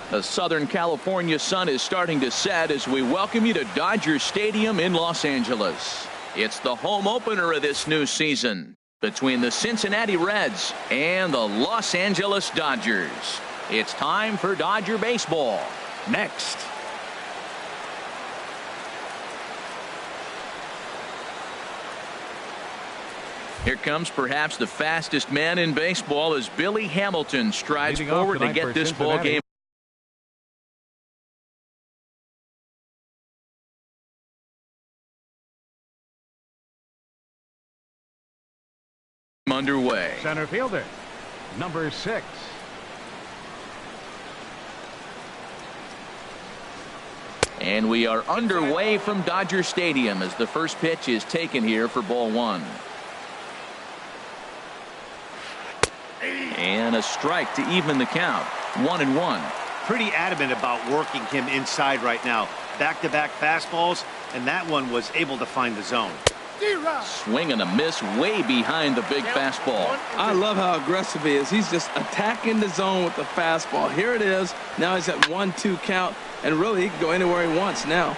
The Southern California sun is starting to set as we welcome you to Dodger Stadium in Los Angeles. It's the home opener of this new season between the Cincinnati Reds and the Los Angeles Dodgers. It's time for Dodger baseball. Next. Here comes perhaps the fastest man in baseball as Billy Hamilton strides forward to get this ball game underway. Center fielder, number 6. And we are underway from Dodger Stadium as the first pitch is taken here for ball 1. And a strike to even the count. 1-1. Pretty adamant about working him inside right now. Back-to-back fastballs, and that one was able to find the zone. Swing and a miss way behind the big fastball. I love how aggressive he is. He's just attacking the zone with the fastball. Here it is. Now he's at 1-2 count, and really he can go anywhere he wants now.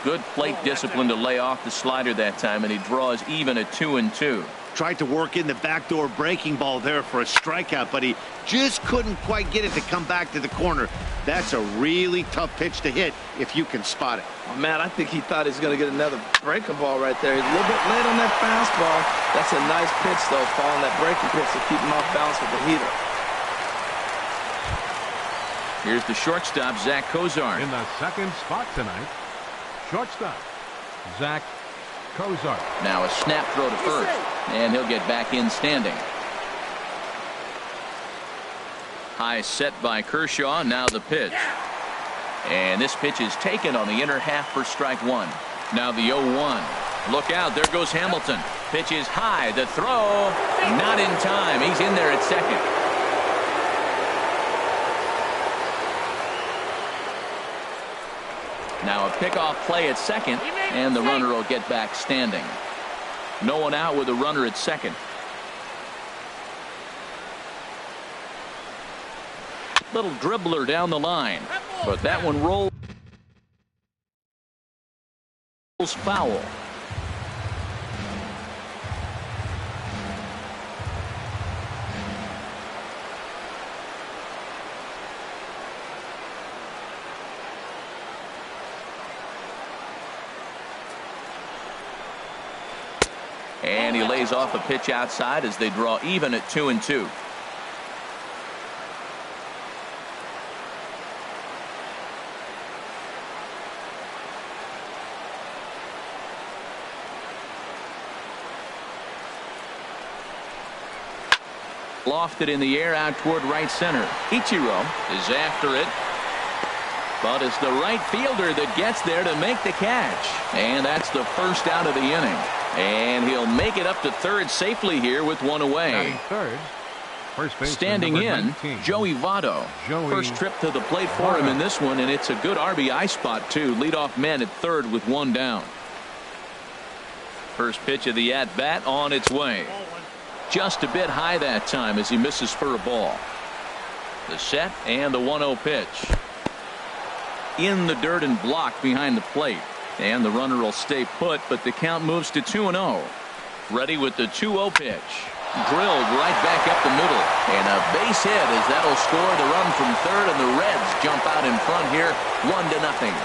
Good plate discipline to lay off the slider that time, and he draws even at 2-2. Tried to work in the backdoor breaking ball there for a strikeout, but he just couldn't quite get it to come back to the corner. That's a really tough pitch to hit if you can spot it. Oh, man, I think he thought he was going to get another breaking ball right there. He's a little bit late on that fastball. That's a nice pitch, though, following that breaking pitch to keep him off balance with the heater. Here's the shortstop, Zach Cozart. In the second spot tonight, shortstop, Zach Cozart. Now a snap throw to first, and he'll get back in standing. High set by Kershaw. Now the pitch. And this pitch is taken on the inner half for strike 1. Now the 0-1. Look out, there goes Hamilton. Pitch is high. The throw, not in time. He's in there at second. Now a pickoff play at second, and the runner will get back standing. No one out with a runner at second. Little dribbler down the line, but that one rolls foul. And he lays off a pitch outside as they draw even at 2-2. Lofted in the air out toward right center. Ichiro is after it, but it's the right fielder that gets there to make the catch. And that's the first out of the inning. And he'll make it up to third safely here with one away. Third, standing in, 19. Joey Votto. First trip to the plate for him in this one, and it's a good RBI spot too. Leadoff man at third with one down. First pitch of the at-bat on its way. Just a bit high that time as he misses for a ball. The set and the 1-0 pitch. In the dirt and blocked behind the plate. And the runner will stay put, but the count moves to 2-0. Ready with the 2-0 pitch. Drilled right back up the middle. And a base hit as that'll score the run from third, and the Reds jump out in front here 1-0.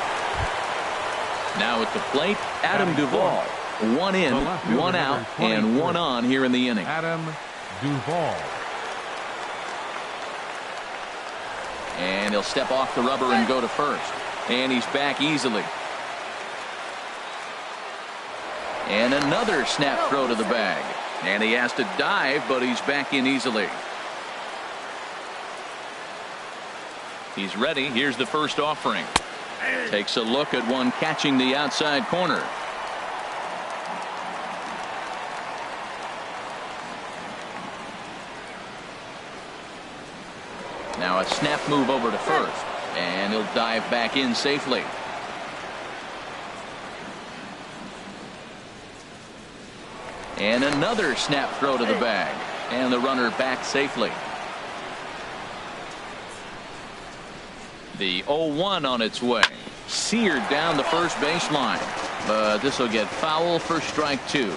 Now at the plate, Adam Duvall. 1 in, 1 out, and 1 on here in the inning. Adam Duvall. And he'll step off the rubber and go to first. And he's back easily. And another snap throw to the bag. And he has to dive, but he's back in easily. He's ready. Here's the first offering. Takes a look at one catching the outside corner. Now a snap move over to first. And he'll dive back in safely. And another snap throw to the bag. And the runner back safely. The 0-1 on its way. Seared down the first baseline. But this will get foul for strike 2.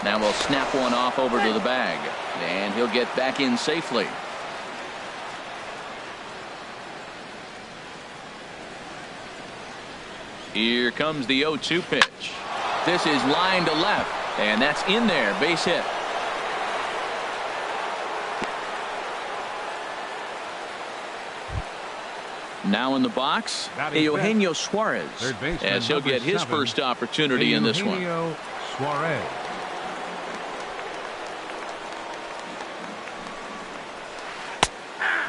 Now we'll snap one off over to the bag. And he'll get back in safely. Here comes the 0-2 pitch. This is line to left. And that's in there. Base hit. Now in the box, Eugenio Suarez, as he'll get his first opportunity in this one. Suarez.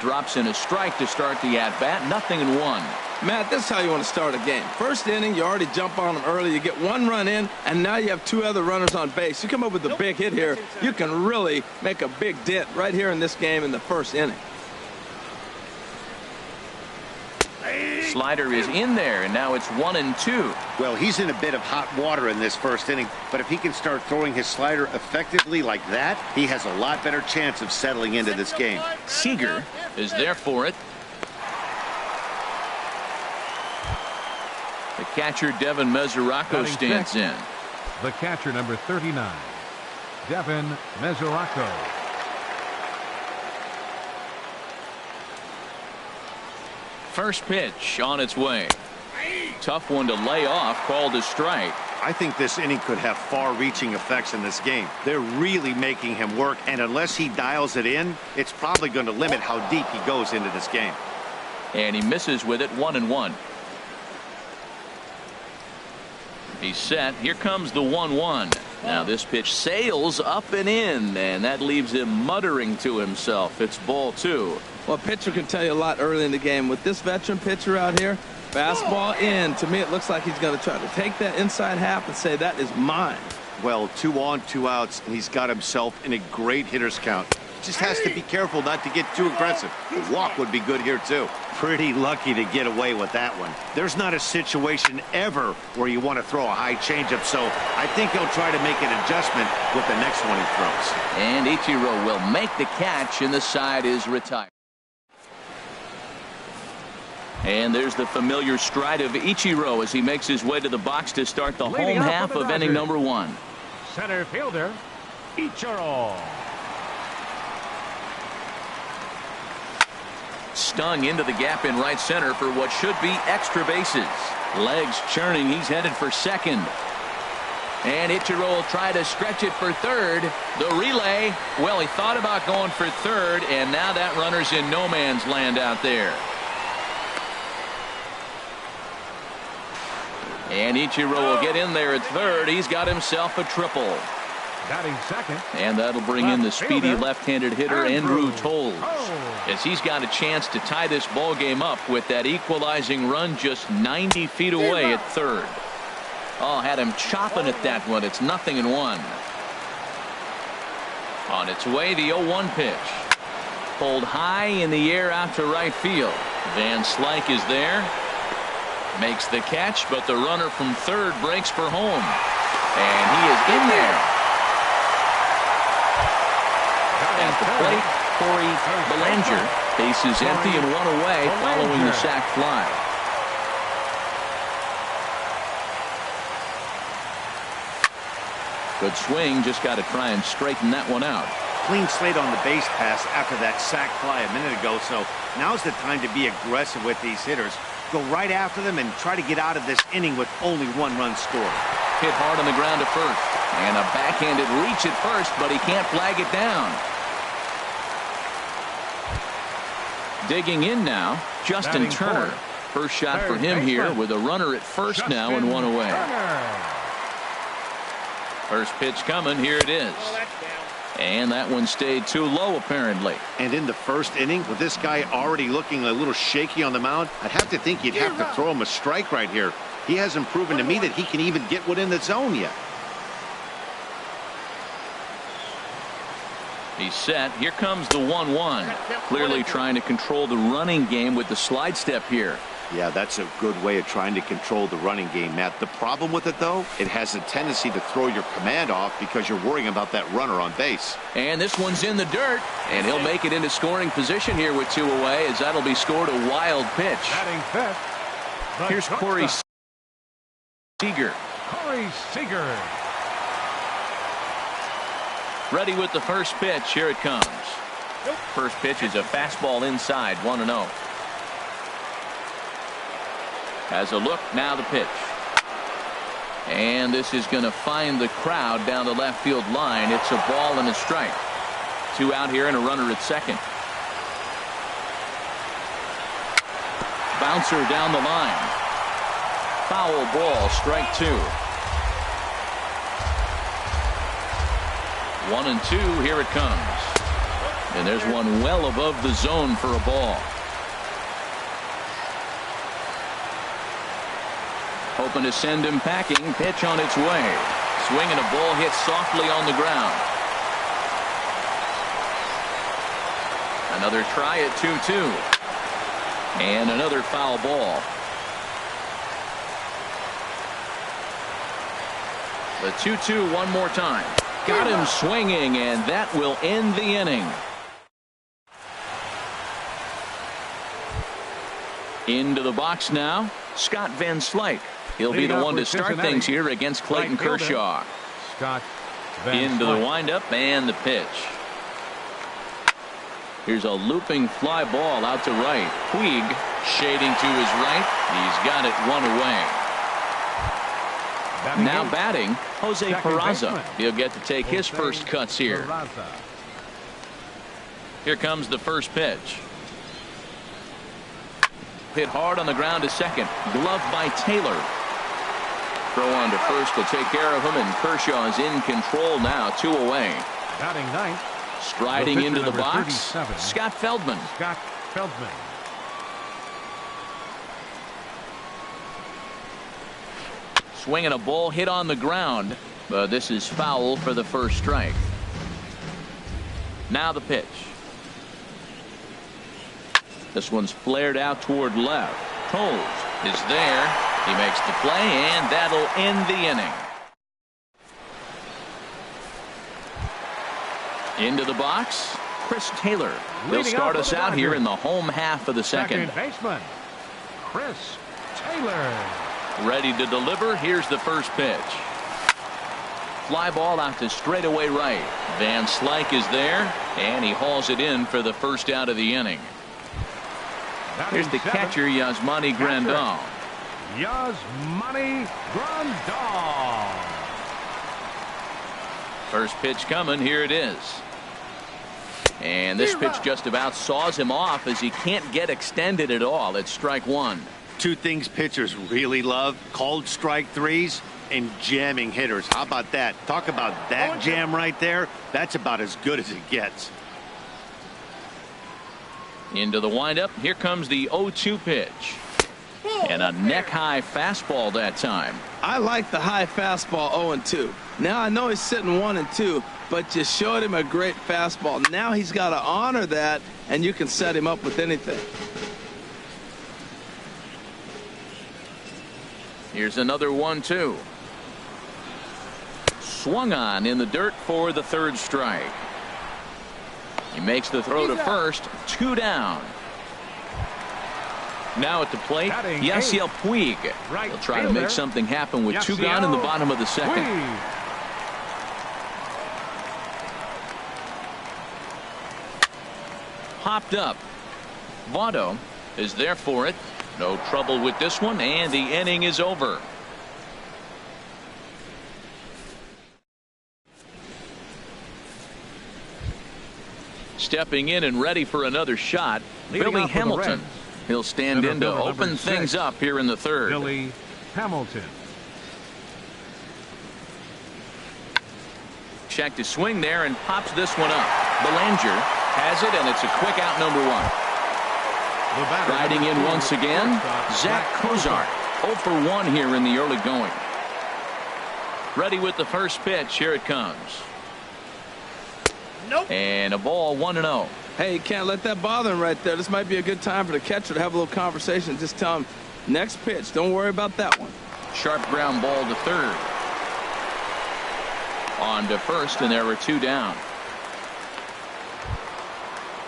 Drops in a strike to start the at-bat. 0-1. Matt, this is how you want to start a game. First inning, you already jump on them early. You get 1 run in, and now you have 2 other runners on base. You come up with a big hit here, you can really make a big dent right here in this game in the first inning. Slider is in there, and now it's 1-2. Well, he's in a bit of hot water in this first inning, but if he can start throwing his slider effectively like that, he has a lot better chance of settling into this game. Seager is there for it. The catcher, Devin Mesoraco, stands in. The catcher, number 39, Devin Mesoraco. First pitch on its way. Tough one to lay off, called a strike. I think this inning could have far-reaching effects in this game. They're really making him work, and unless he dials it in, it's probably going to limit how deep he goes into this game. And he misses with it. 1-1. He's set. Here comes the 1-1. Now this pitch sails up and in, and that leaves him muttering to himself. It's ball 2. Well, a pitcher can tell you a lot early in the game. With this veteran pitcher out here, fastball in. To me, it looks like he's going to try to take that inside half and say, that is mine. Well, 2 on, 2 outs, and he's got himself in a great hitter's count. He just has to be careful not to get too aggressive. A walk would be good here, too. Pretty lucky to get away with that one. There's not a situation ever where you want to throw a high changeup, so I think he'll try to make an adjustment with the next one he throws. And Ichiro will make the catch, and the side is retired. And there's the familiar stride of Ichiro as he makes his way to the box to start the home half of inning number 1. Center fielder, Ichiro. Stung into the gap in right center for what should be extra bases. Legs churning. He's headed for second. And Ichiro will try to stretch it for third. The relay. Well, he thought about going for third, and now that runner's in no man's land out there. And Ichiro will get in there at third. He's got himself a triple. Batting second. And that'll bring in the speedy left-handed hitter Andrew Toles, as he's got a chance to tie this ball game up with that equalizing run just 90 feet away at third. Oh, had him chopping at that one. It's 0-1. On its way, the 0-1 pitch. Pulled high in the air out to right field. Van Slyke is there. Makes the catch, but the runner from third breaks for home. And he is in there. At the plate, Corey Belanger. Base is empty and 1 away following the sac fly. Good swing. Just got to try and straighten that one out. Clean slate on the base pass after that sac fly a minute ago, so now's the time to be aggressive with these hitters. Go right after them and try to get out of this inning with only 1 run scored. Hit hard on the ground to first. And a backhanded reach at first, but he can't flag it down. Digging in now, Justin Turner. First shot for him here with a runner at first now and 1 away. First pitch coming. Here it is. And that one stayed too low, apparently. And in the first inning, with this guy already looking a little shaky on the mound, I'd have to think you'd have to throw him a strike right here. He hasn't proven to me that he can even get within the zone yet. He's set. Here comes the 1-1. Clearly trying to control the running game with the slide step here. Yeah, that's a good way of trying to control the running game, Matt. The problem with it, though, it has a tendency to throw your command off because you're worrying about that runner on base. And this one's in the dirt, and he'll make it into scoring position here with 2 away, as that'll be scored a wild pitch. Batting fifth. Here's Corey Seager. Corey Seager. Ready with the first pitch. Here it comes. First pitch is a fastball inside, 1-0. Has a look, now the pitch. And this is going to find the crowd down the left field line. It's a ball and a strike. 2 out here and a runner at second. Bouncer down the line. Foul ball, strike 2. 1-2, here it comes. And there's one well above the zone for a ball. Hoping to send him packing. Pitch on its way. Swing and a ball hit softly on the ground. Another try at 2-2. And another foul ball. The 2-2 one more time. Got him swinging, and that will end the inning. Into the box now, Scott Van Slyke. He'll be the one to start things here against Clayton Kershaw. Scott Van Into the Slyke. windup and the pitch. Here's a looping fly ball out to right. Puig shading to his right. He's got it 1 away. Now batting, Jose Peraza. He'll get to take his first cuts here. Here comes the first pitch. Hit hard on the ground to second. Glove by Taylor. Throw on to first to take care of him, and Kershaw is in control now, 2 away. Batting ninth. Striding into the box, 37. Scott Feldman. Scott Feldman. Swinging a ball hit on the ground, but this is foul for the first strike. Now the pitch. This one's flared out toward left. Toles is there. He makes the play, and that'll end the inning. Into the box, Chris Taylor. He'll start us out here in the home half of the second. Baseman, Chris Taylor. Ready to deliver. Here's the first pitch. Fly ball out to straightaway right. Van Slyke is there, and he hauls it in for the first out of the inning. Here's the catcher, Yasmani Grandal. Yasmani Grandal. First pitch coming. Here it is. And this pitch just about saws him off as he can't get extended at all. It's strike 1. 2 things pitchers really love: called strike threes and jamming hitters. How about that? Talk about that jam right there. That's about as good as it gets. Into the windup. Here comes the 0-2 pitch. And a neck-high fastball that time. I like the high fastball 0-2. Now I know he's sitting 1-2, but you showed him a great fastball. Now he's got to honor that, and you can set him up with anything. Here's another 1-2. Swung on in the dirt for the third strike. He makes the throw to first. 2 down. Now at the plate, Yasiel Puig. He'll try to make something happen with 2 gone in the bottom of the second. Popped up. Votto is there for it. No trouble with this one, and the inning is over. Stepping in and ready for another shot, Billy Hamilton. He'll stand in to open things up here in the third. Billy Hamilton. Check to swing there and pops this one up. Belanger has it, and it's a quick out, number 1. Riding in once again, Zach Cozart. 0 for 1 here in the early going. Ready with the first pitch. Here it comes. Nope. And a ball, 1-0. Hey, you can't let that bother him right there. This might be a good time for the catcher to have a little conversation. Just tell him, next pitch, don't worry about that one. Sharp ground ball to third. On to first, and there were 2 down.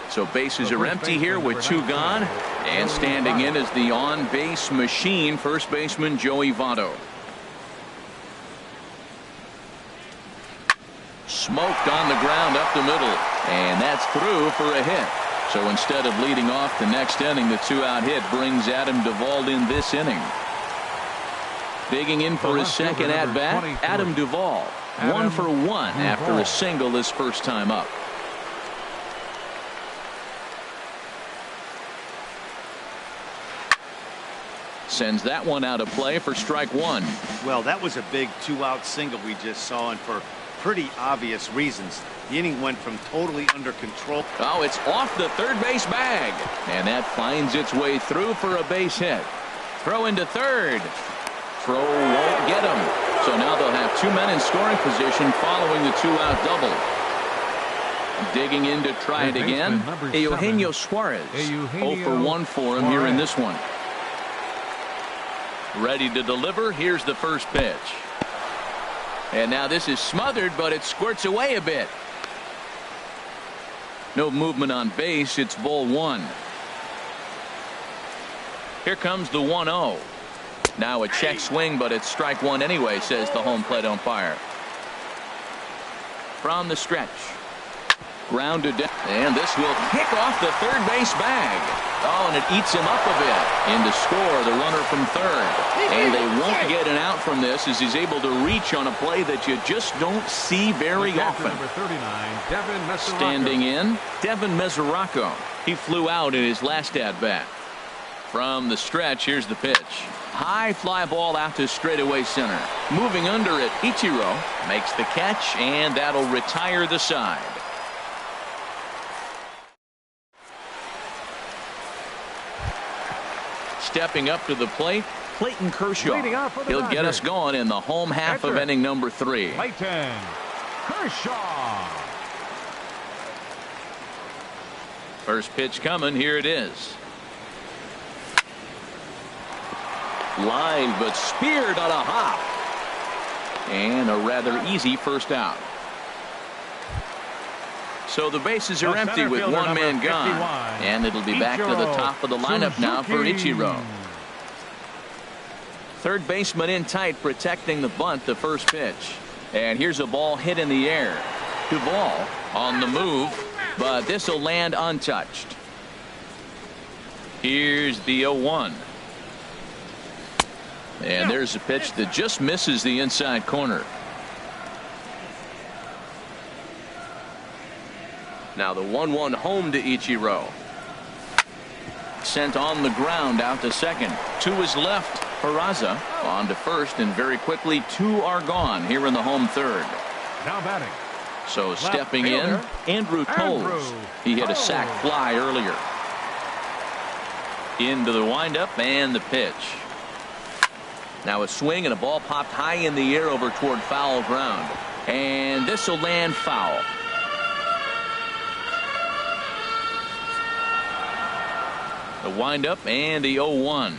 So bases are empty here with 2 gone. And standing in is the on-base machine, first baseman Joey Votto. Smoked on the ground up the middle. And that's through for a hit. So instead of leading off the next inning, the 2-out hit brings Adam Duvall in this inning. Digging in for his second at-bat, Adam Duvall. 1 for 1 after a single his first time up. Sends that one out of play for strike 1. Well, that was a big 2-out single we just saw, and for pretty obvious reasons. The inning went from totally under control. Oh, it's off the third base bag. And that finds its way through for a base hit. Throw into third. Throw won't get him. So now they'll have 2 men in scoring position following the 2-out double. Digging in to try it again. Eugenio Suarez. 0 for 1 for him here in this one. Ready to deliver. Here's the first pitch. And now this is smothered, but it squirts away a bit. No movement on base. It's ball 1. Here comes the 1-0. Now a check swing, but it's strike 1 anyway, says the home plate umpire. From the stretch. Grounded down. And this will kick off the third base bag. Oh, and it eats him up a bit. In to score, the runner from third. And they won't get an out from this as he's able to reach on a play that you just don't see very often. Number 39, Standing in, Devin Mesoraco. He flew out in his last at-bat. From the stretch, here's the pitch. High fly ball out to straightaway center. Moving under it, Ichiro makes the catch, and that'll retire the side. Stepping up to the plate, Clayton Kershaw. He'll get us going in the home half of inning number 3. Clayton Kershaw. First pitch coming. Here it is. Line, but speared on a hop. And a rather easy first out. So the bases are empty with 1 man gone. And it'll be back to the top of the lineup now for Ichiro. Third baseman in tight, protecting the bunt, the first pitch. And here's a ball hit in the air. Duvall on the move, but this will land untouched. Here's the 0-1. And there's a pitch that just misses the inside corner. Now the 1-1 home to Ichiro. Sent on the ground out to second. 2 is left. Peraza on to first, and very quickly 2 are gone here in the home third. Now batting. So stepping in, Andrew Toles. He hit a sac fly earlier. Into the windup and the pitch. Now a swing and a ball popped high in the air over toward foul ground. And this will land foul. The windup and the 0-1.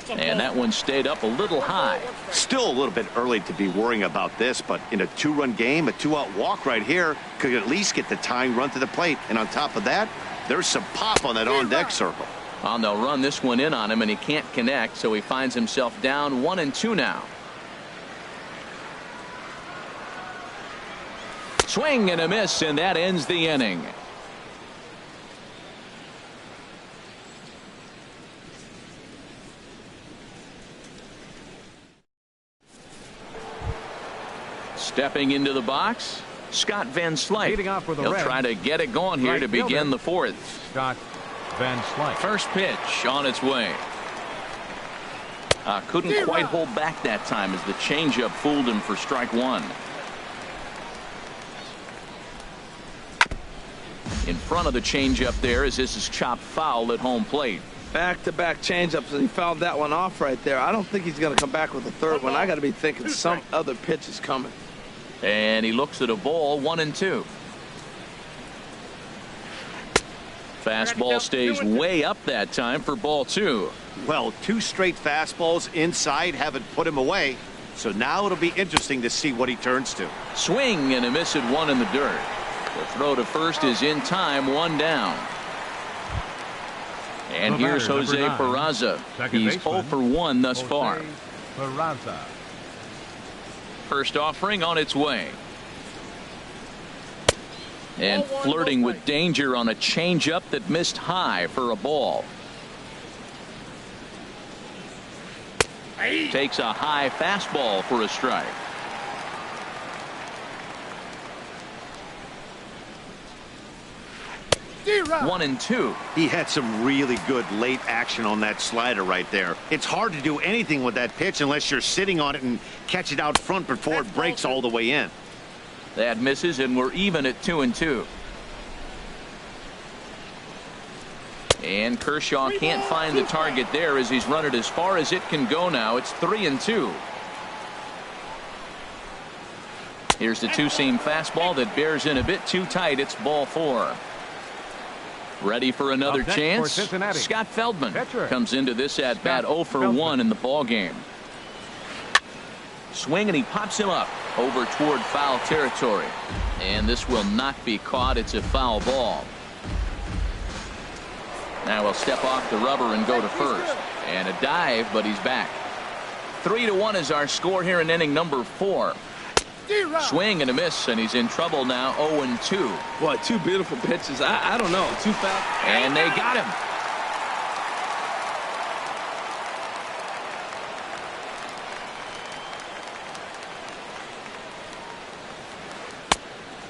And that one stayed up a little high. Still a little bit early to be worrying about this, but in a 2-run game, a 2-out walk right here could at least get the tying run to the plate. And on top of that, there's some pop on that on-deck circle. And they'll run this one in on him, and he can't connect, so he finds himself down 1-2 now. Swing and a miss, and that ends the inning. Stepping into the box, Scott Van Slyke. He'll try to get it going here to begin the 4th. Scott Van Slyke. First pitch on its way. Couldn't quite hold back that time as the changeup fooled him for strike 1. In front of the changeup there as this is chopped foul at home plate. Back-to-back changeups, and he fouled that one off right there. I don't think he's going to come back with a third one. I got to be thinking some other pitch is coming. And he looks at a ball, 1-2. Fastball stays way up that time for ball 2. Well, 2 straight fastballs inside haven't put him away. So now it'll be interesting to see what he turns to. Swing and a miss at 1 in the dirt. The throw to first is in time, 1 down. And here's Jose Peraza. He's 0 for 1 thus far. Peraza. First offering on its way. And flirting with danger on a changeup that missed high for a ball. Takes a high fastball for a strike. One and two. He had some really good late action on that slider right there. It's hard to do anything with that pitch unless you're sitting on it and catch it out front before it breaks all the way in. That misses, and we're even at 2 and 2. And Kershaw can't find the target there as he's run it as far as it can go now. It's 3 and 2. Here's the two-seam fastball that bears in a bit too tight. It's ball 4. Ready for another chance. Scott Feldman comes into this at bat 0 for 1 in the ball game. Swing, and he pops him up over toward foul territory. And this will not be caught. It's a foul ball. Now he'll step off the rubber and go to first. And a dive, but he's back. 3-1 is our score here in inning number 4. Swing and a miss, and he's in trouble now. 0 and 2. Boy, 2 beautiful pitches. I don't know. 2 fast. And they got him.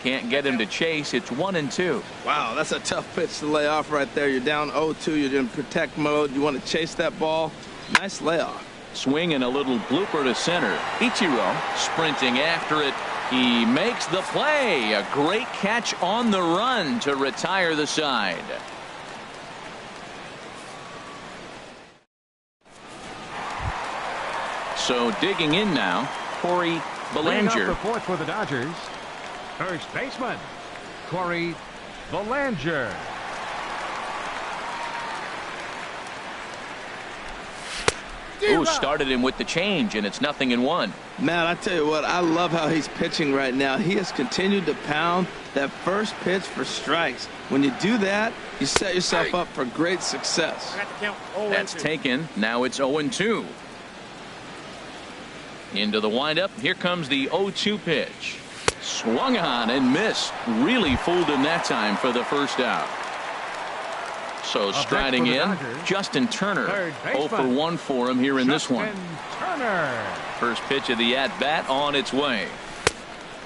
Can't get him to chase. It's 1 and 2. Wow, that's a tough pitch to lay off right there. You're down 0-2. You're in protect mode. You want to chase that ball. Nice layoff. Swing and a little blooper to center. Ichiro sprinting after it. He makes the play. A great catch on the run to retire the side. So digging in now, Corey Belanger. The fourth for the Dodgers. First baseman, Corey Belanger. Ooh, started him with the change, and it's 0-1. Man, I tell you what, I love how he's pitching right now. He has continued to pound that first pitch for strikes. When you do that, you set yourself up for great success. That's taken. Now it's 0-2. Into the windup. Here comes the 0-2 pitch. Swung on and missed. Really fooled him that time for the first out. So striding in, Justin Turner. 0 for 1 for him here in this one. First pitch of the at-bat on its way.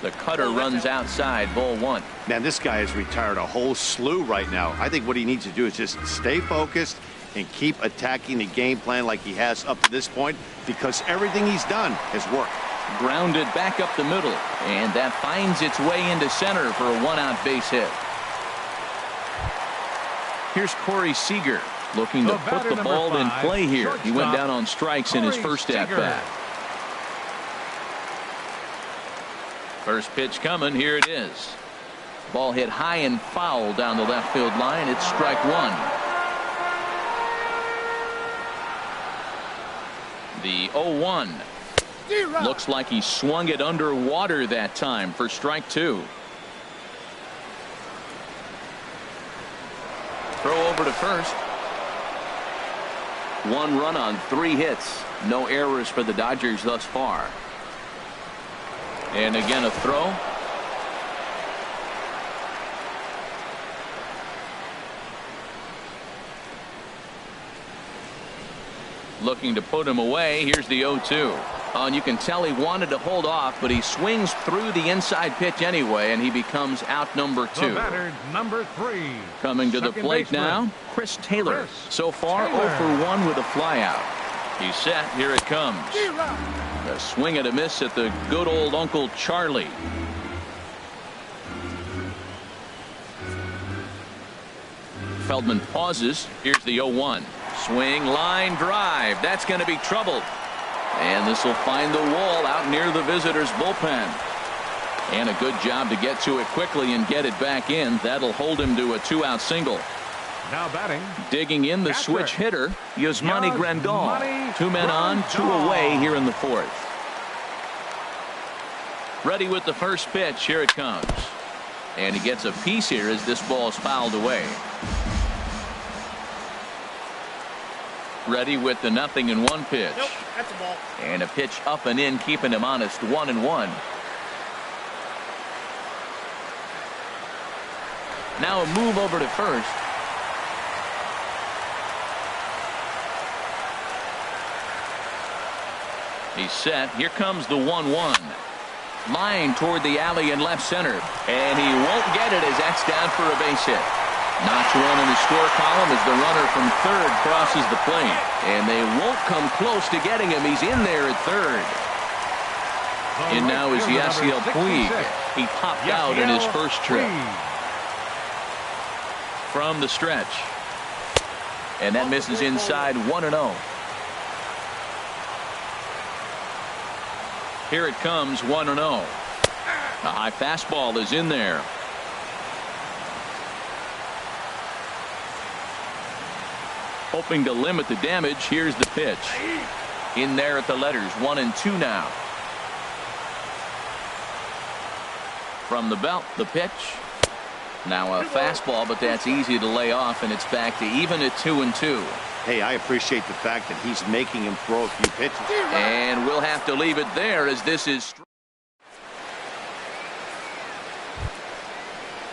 The cutter runs outside, ball 1. Man, this guy has retired a whole slew right now. I think what he needs to do is just stay focused and keep attacking the game plan like he has up to this point, because everything he's done has worked. Grounded back up the middle, and that finds its way into center for a 1-out base hit. Here's Corey Seager looking to put the ball in play here. He went down on strikes in his first at-bat. First pitch coming. Here it is. Ball hit high and foul down the left field line. It's strike 1. The 0-1. Looks like he swung it underwater that time for strike 2. Throw over to first. 1 run on 3 hits. No errors for the Dodgers thus far. And again a throw. Looking to put him away. Here's the 0-2. And you can tell he wanted to hold off, but he swings through the inside pitch anyway, and he becomes out number 2. The batter, number 3. Coming to the plate now, Chris Taylor. So far 0 for 1 with a flyout. He's set. Here it comes. A swing and a miss at the good old Uncle Charlie. Feldman pauses. Here's the 0-1. Swing, line drive. That's going to be trouble. And this will find the wall out near the visitors' bullpen. And a good job to get to it quickly and get it back in. That'll hold him to a 2-out single. Now batting. Digging in the switch hitter, Yasmani Grandal. 2 men on, 2 away here in the 4th. Ready with the first pitch. Here it comes. And he gets a piece here as this ball is fouled away. Ready with the 0-1 pitch. Nope, that's a ball. And a pitch up and in, keeping him honest. 1-1. Now a move over to first. He's set. Here comes the 1-1. Line toward the alley in left center. And he won't get it as that's down for a base hit. Notch one in the score column as the runner from third crosses the plate. And they won't come close to getting him. He's in there at third. And now is Yasiel Puig. He popped out in his first trip. From the stretch. And that misses inside. 1-0. Here it comes. 1-0. A high fastball is in there. Hoping to limit the damage. Here's the pitch. In there at the letters. 1-2 now. From the belt, the pitch. Now a fastball, but that's easy to lay off, and it's back to even at 2-2. Hey, I appreciate the fact that he's making him throw a few pitches. And we'll have to leave it there as this is.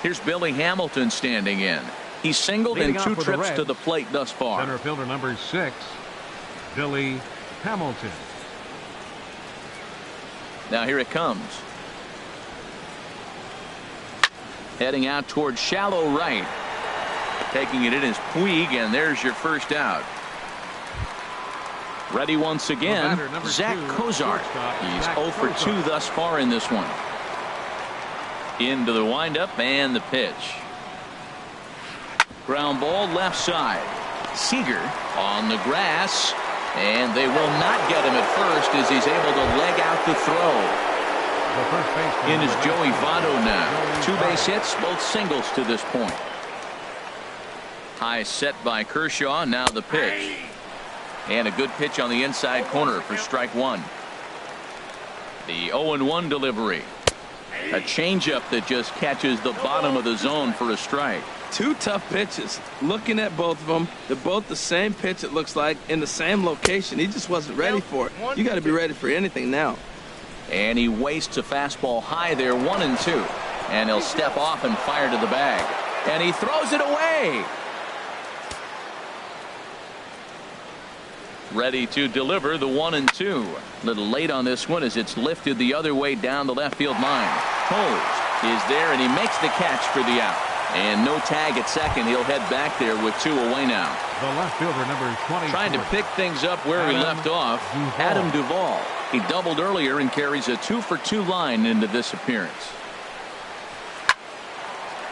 Here's Billy Hamilton standing in. He's singled in 2 trips to the plate thus far. Center fielder number 6, Billy Hamilton. Now here it comes. Heading out toward shallow right. Taking it in is Puig, and there's your first out. Ready once again, Zach Kozart. He's 0 for 2 thus far in this one. Into the windup and the pitch. Ground ball left side. Seager on the grass, and they will not get him at first as he's able to leg out the throw. In is Joey Votto now. 2 base hits, both singles to this point. High set by Kershaw. Now the pitch. And a good pitch on the inside corner for strike 1. The 0-1 delivery. A changeup that just catches the bottom of the zone for a strike. 2 tough pitches. Looking at both of them, they're both the same pitch, it looks like, in the same location. He just wasn't ready for it. You got to be ready for anything now. And he wastes a fastball high there. 1-2. And he'll step off and fire to the bag. And he throws it away. Ready to deliver the 1-2. A little late on this one as it's lifted the other way down the left field line. Posed is there, and he makes the catch for the out. And no tag at second. He'll head back there with 2 away now. The left fielder number 20. Trying to pick things up where he left off. Adam Duvall. He doubled earlier and carries a 2 for 2 line into this appearance.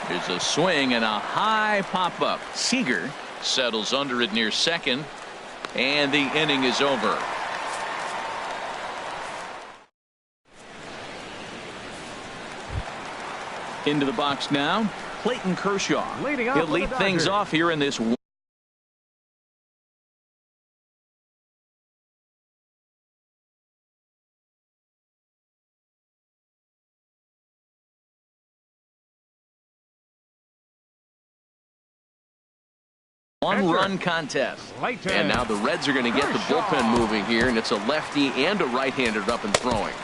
There's a swing and a high pop up. Seager settles under it near second, and the inning is over. Into the box now, Clayton Kershaw. He'll lead things off here in this one-run contest. And now the Reds are going to get the bullpen moving here, and it's a lefty and a right-hander up and throwing.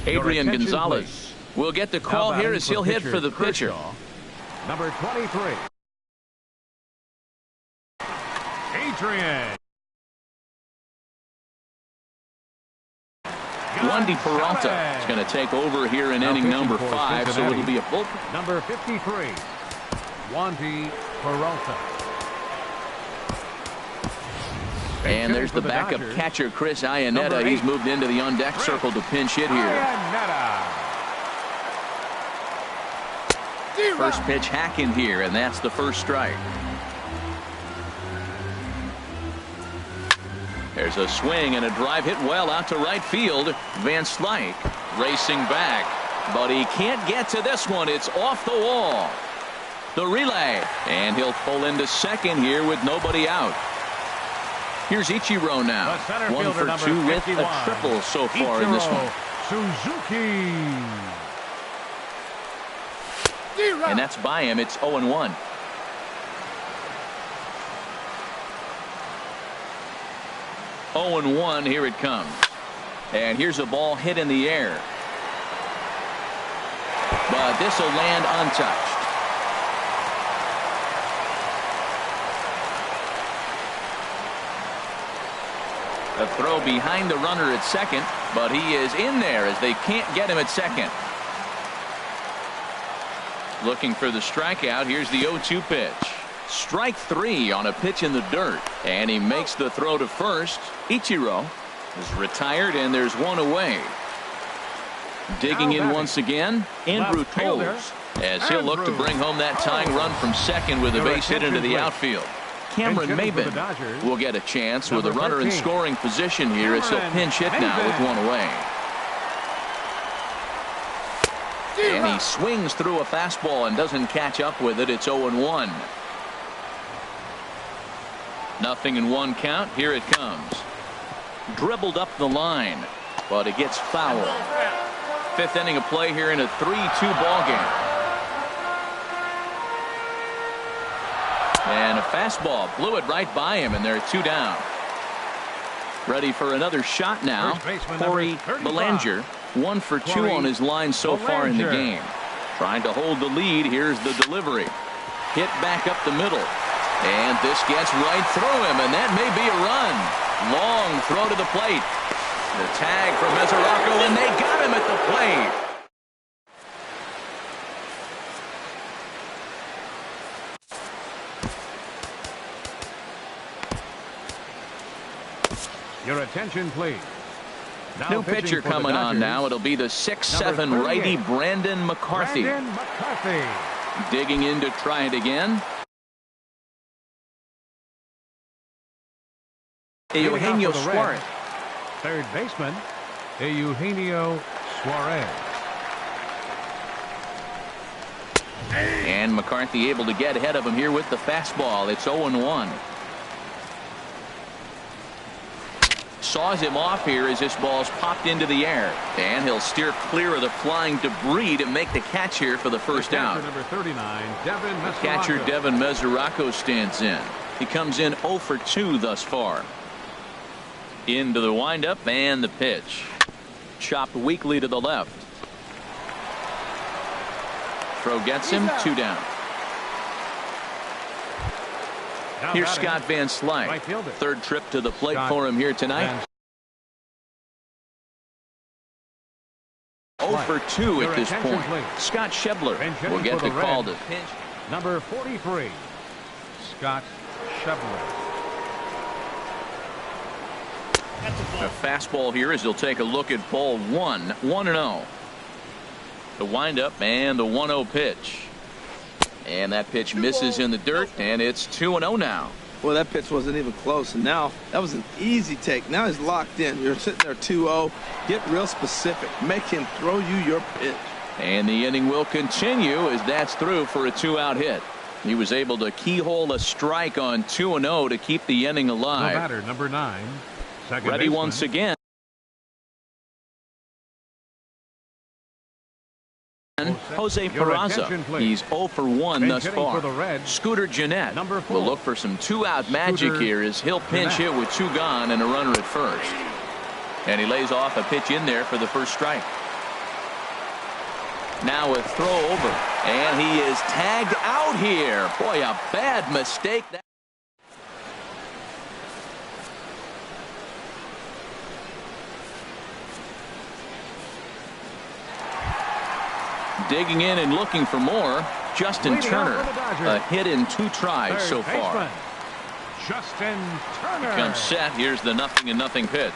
Adrian Gonzalez will get the call here as he'll hit for the pitcher. Number 23. Adrian. Wandy Peralta is going to take over here in inning number 5, so it'll be a bullpen. Number 53, Wandy Peralta. And there's the backup catcher, Chris Iannetta. He's moved into the on-deck circle to pinch hit here. First pitch hacking here, and that's the first strike. There's a swing and a drive hit well out to right field. Van Slyke racing back, but he can't get to this one. It's off the wall. The relay, and he'll pull into second here with nobody out. Here's Ichiro now. 1 for 2 with a triple so far in this one. Suzuki. And that's by him. It's 0-1. Oh and 1, here it comes. And here's a ball hit in the air. But this will land untouched. A throw behind the runner at second, but he is in there as they can't get him at second. Looking for the strikeout. Here's the 0-2 pitch. Strike 3 on a pitch in the dirt, and he makes the throw to first. Ichiro is retired, and there's one away. Digging in once again, Andrew Toles, as he'll look to bring home that tying run from second with a base hit into the outfield. Cameron Maben will get a chance with a runner in scoring position here as he'll pinch hit now with one away. And he swings through a fastball and doesn't catch up with it. It's 0-1. 0-1 count. Here it comes. Dribbled up the line, but it gets fouled. 5th inning of play here in a 3-2 ball game. And a fastball blew it right by him, and they're 2 down. Ready for another shot now. Corey Belanger, 1 for 2 on his line so far in the game. Trying to hold the lead. Here's the delivery. Hit back up the middle. And this gets right through him, and that may be a run. Long throw to the plate. The tag from Mesoraco, and they got him at the plate. Your attention, please. Now new pitcher coming on now. It'll be the 6'7" righty Brandon McCarthy. Digging in to try it again. Eugenio Suarez. Third baseman, Eugenio Suarez. And McCarthy able to get ahead of him here with the fastball. It's 0-1. Saws him off here as this ball's popped into the air. And he'll steer clear of the flying debris to make the catch here for the first out. Number 39, Devin Mesoraco. Catcher Devin Mesoraco stands in. He comes in 0 for 2 thus far. Into the windup and the pitch. Chopped weakly to the left. Throw gets him. 2 down. Here's Scott Van Slyke. Third trip to the plate for him here tonight. 0 for 2 at this point. Scott Schebler will get the call to pinch. Number 43, Scott Schebler. A fastball here as he'll take a look at ball 1. 1-0. The windup and the 1-0 pitch. And that pitch misses in the dirt, and it's 2-0 now. Well, that pitch wasn't even close, and now that was an easy take. Now he's locked in. You're sitting there 2-0. Get real specific. Make him throw you your pitch. And the inning will continue as that's through for a 2-out hit. He was able to keyhole a strike on 2-0 to keep the inning alive. The batter, number 9. Second Ready baseman. once again. Jose Peraza. He's 0 for 1 thus far. Scooter Gennett will look for some 2-out magic here as he'll pinch hit with 2 gone and a runner at first. And he lays off a pitch in there for the first strike. Now a throw over, and he is tagged out here. Boy, a bad mistake. Digging in and looking for more. Justin Turner, a hit in 2 tries so far. Justin Turner. He comes set. Here's the 0-0 pitch.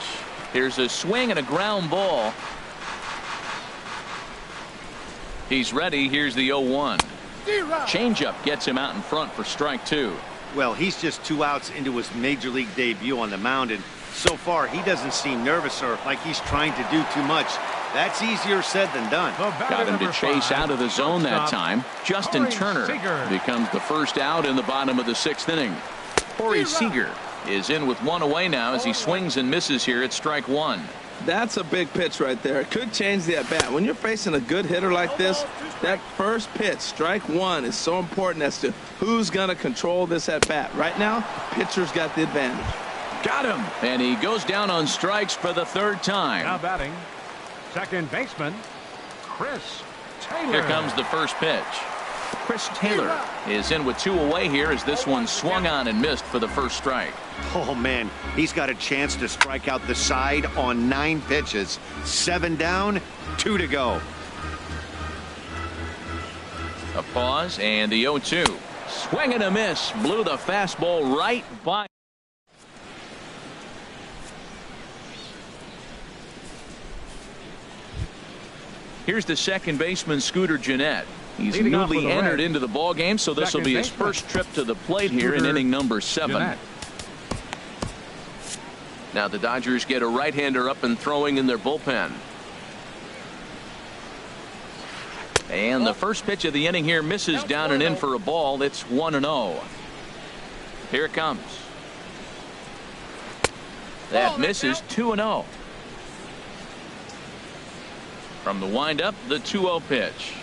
Here's a swing and a ground ball. He's ready. Here's the 0-1. Changeup gets him out in front for strike 2. Well, he's just 2 outs into his major league debut on the mound, and So far, he doesn't seem nervous or like he's trying to do too much. That's easier said than done. Got him to chase out of the zone that time. Justin Turner becomes the first out in the bottom of the 6th inning. Corey Seager is in with one away now as he swings and misses here at strike 1. That's a big pitch right there. It could change the at-bat. When you're facing a good hitter like this, that first pitch, strike 1, is so important as to who's going to control this at-bat. Right now, pitcher's got the advantage. Got him. And he goes down on strikes for the 3rd time. Now batting, second baseman, Chris Taylor. Here comes the first pitch. Chris Taylor is in with 2 away here as this one swung on and missed for the first strike. Oh, man, he's got a chance to strike out the side on 9 pitches. 7 down, 2 to go. A pause and the 0-2. Swing and a miss. Blew the fastball right by. Here's the second baseman, Scooter Gennett. He's newly entered into the ball game, so this will be his first trip to the plate here in inning number 7. Now the Dodgers get a right-hander up and throwing in their bullpen. And the first pitch of the inning here misses down and in for a ball. It's 1-0. Here it comes. That misses. 2-0. From the windup, the 2-0 pitch.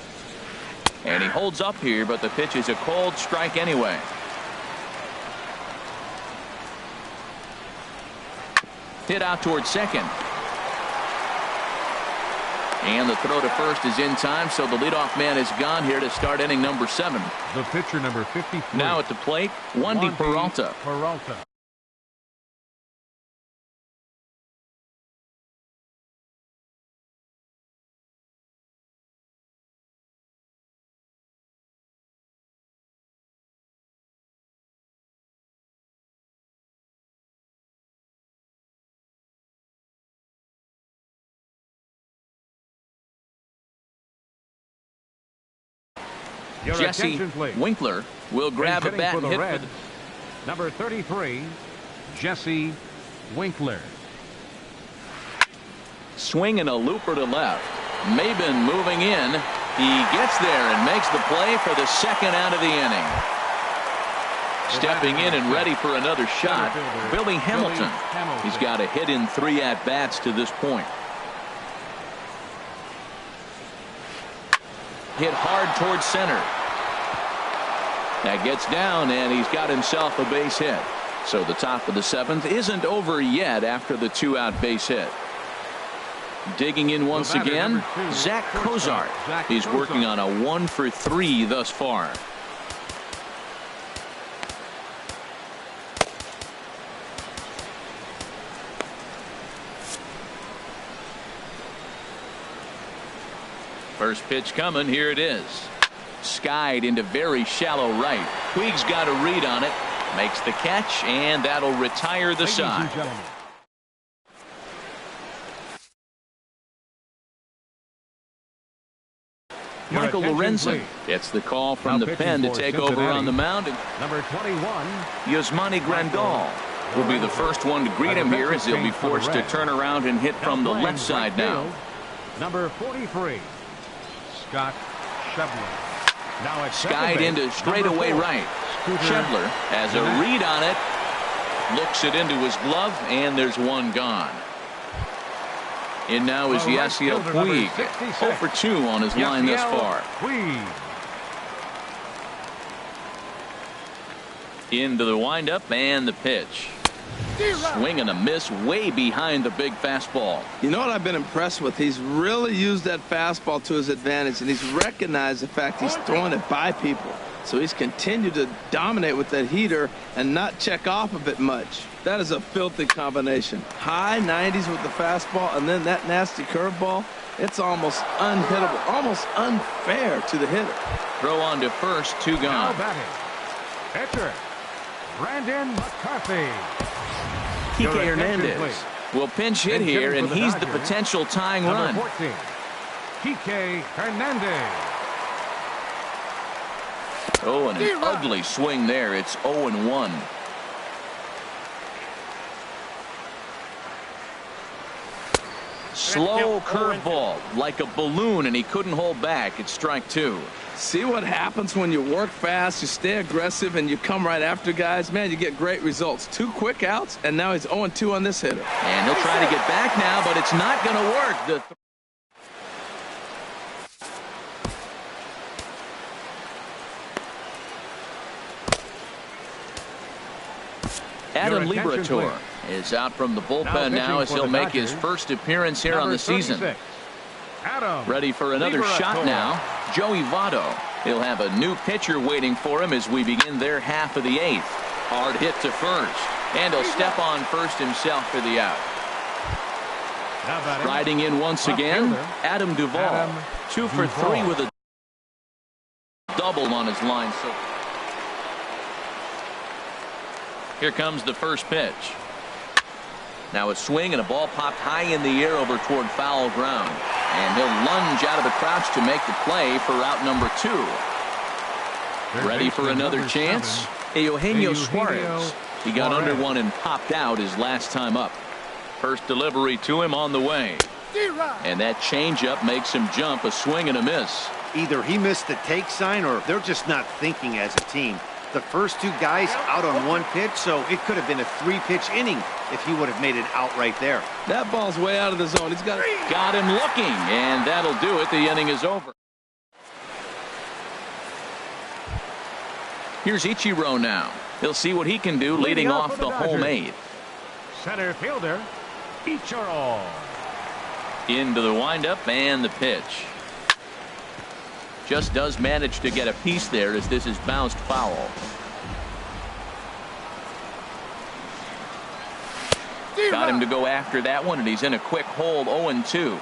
And he holds up here, but the pitch is a cold strike anyway. Hit out towards second. And the throw to first is in time, so the leadoff man is gone here to start inning number 7. The pitcher, number 53. Now at the plate, Wandy Peralta. Jesse Winkler will grab a bat and hit for the number 33, Jesse Winkler. Swing and a looper to left. Maben moving in. He gets there and makes the play for the 2nd out of the inning. Stepping in and ready for another shot, Billy Hamilton. He's got a hit in 3 at-bats to this point. Hit hard towards center. That gets down, and he's got himself a base hit. So the top of the 7th isn't over yet after the 2-out base hit. Digging in once again, Zach Cozart. He's working on a 1-for-3 thus far. First pitch coming. Here it is. Skied into very shallow right. Puig's got a read on it. Makes the catch, and that'll retire the side. Michael Lorenzen gets the call from the pen to take over on the mound. Number 21, Yasmani Grandal will be the first one to greet him here as he'll be forced to turn around and hit from the left side now. Number 43, Scott Schebler. Now it's skied into straightaway right. Schebler has a read on it. Looks it into his glove, and there's one gone. In now is Yasiel Puig. 0 for 2 on his line thus far. Into the windup and the pitch. Swing and a miss way behind the big fastball. You know what I've been impressed with? He's really used that fastball to his advantage, and he's recognized the fact he's throwing it by people. So he's continued to dominate with that heater and not check off of it much. That is a filthy combination. High 90s with the fastball, and then that nasty curveball. It's almost unhittable, almost unfair to the hitter. Throw on to first, 2 gone. Pitcher, Brandon McCarthy. Kike Hernandez will pinch hit here, and he's the potential tying run. 14, Kike Hernandez. Oh, and an ugly swing there. It's 0-1. slow curveball, like a balloon, and he couldn't hold back. It's strike two. See what happens when you work fast, you stay aggressive, and you come right after guys? Man, you get great results. 2 quick outs, and now he's 0-2 on this hitter. And he'll try to get back now, but it's not going to work. Adam Liberator is out from the bullpen now as he'll make his first appearance here on the season. Ready for another shot now. Joey Votto. He'll have a new pitcher waiting for him as we begin their half of the 8th. Hard hit to first. And he'll step on first himself for the out. Riding in once again, Adam Duvall. 2 for 3 with a double on his line. So here comes the first pitch. Now a swing and a ball popped high in the air over toward foul ground. And he'll lunge out of the crouch to make the play for out number 2. Ready for another chance? Eugenio Suarez. He got under one and popped out his last time up. First delivery to him on the way. And that changeup makes him jump. A swing and a miss. Either he missed the take sign or they're just not thinking as a team. The first 2 guys out on 1 pitch, so it could have been a 3-pitch inning if he would have made it out right there. That ball's way out of the zone. He's got him looking, and that'll do it. The inning is over. Here's Ichiro now. He'll see what he can do leading off the home 8th. Center fielder, Ichiro. Into the windup and the pitch. Just does manage to get a piece there as this is bounced foul. Got him to go after that one, and he's in a quick hole. 0-2.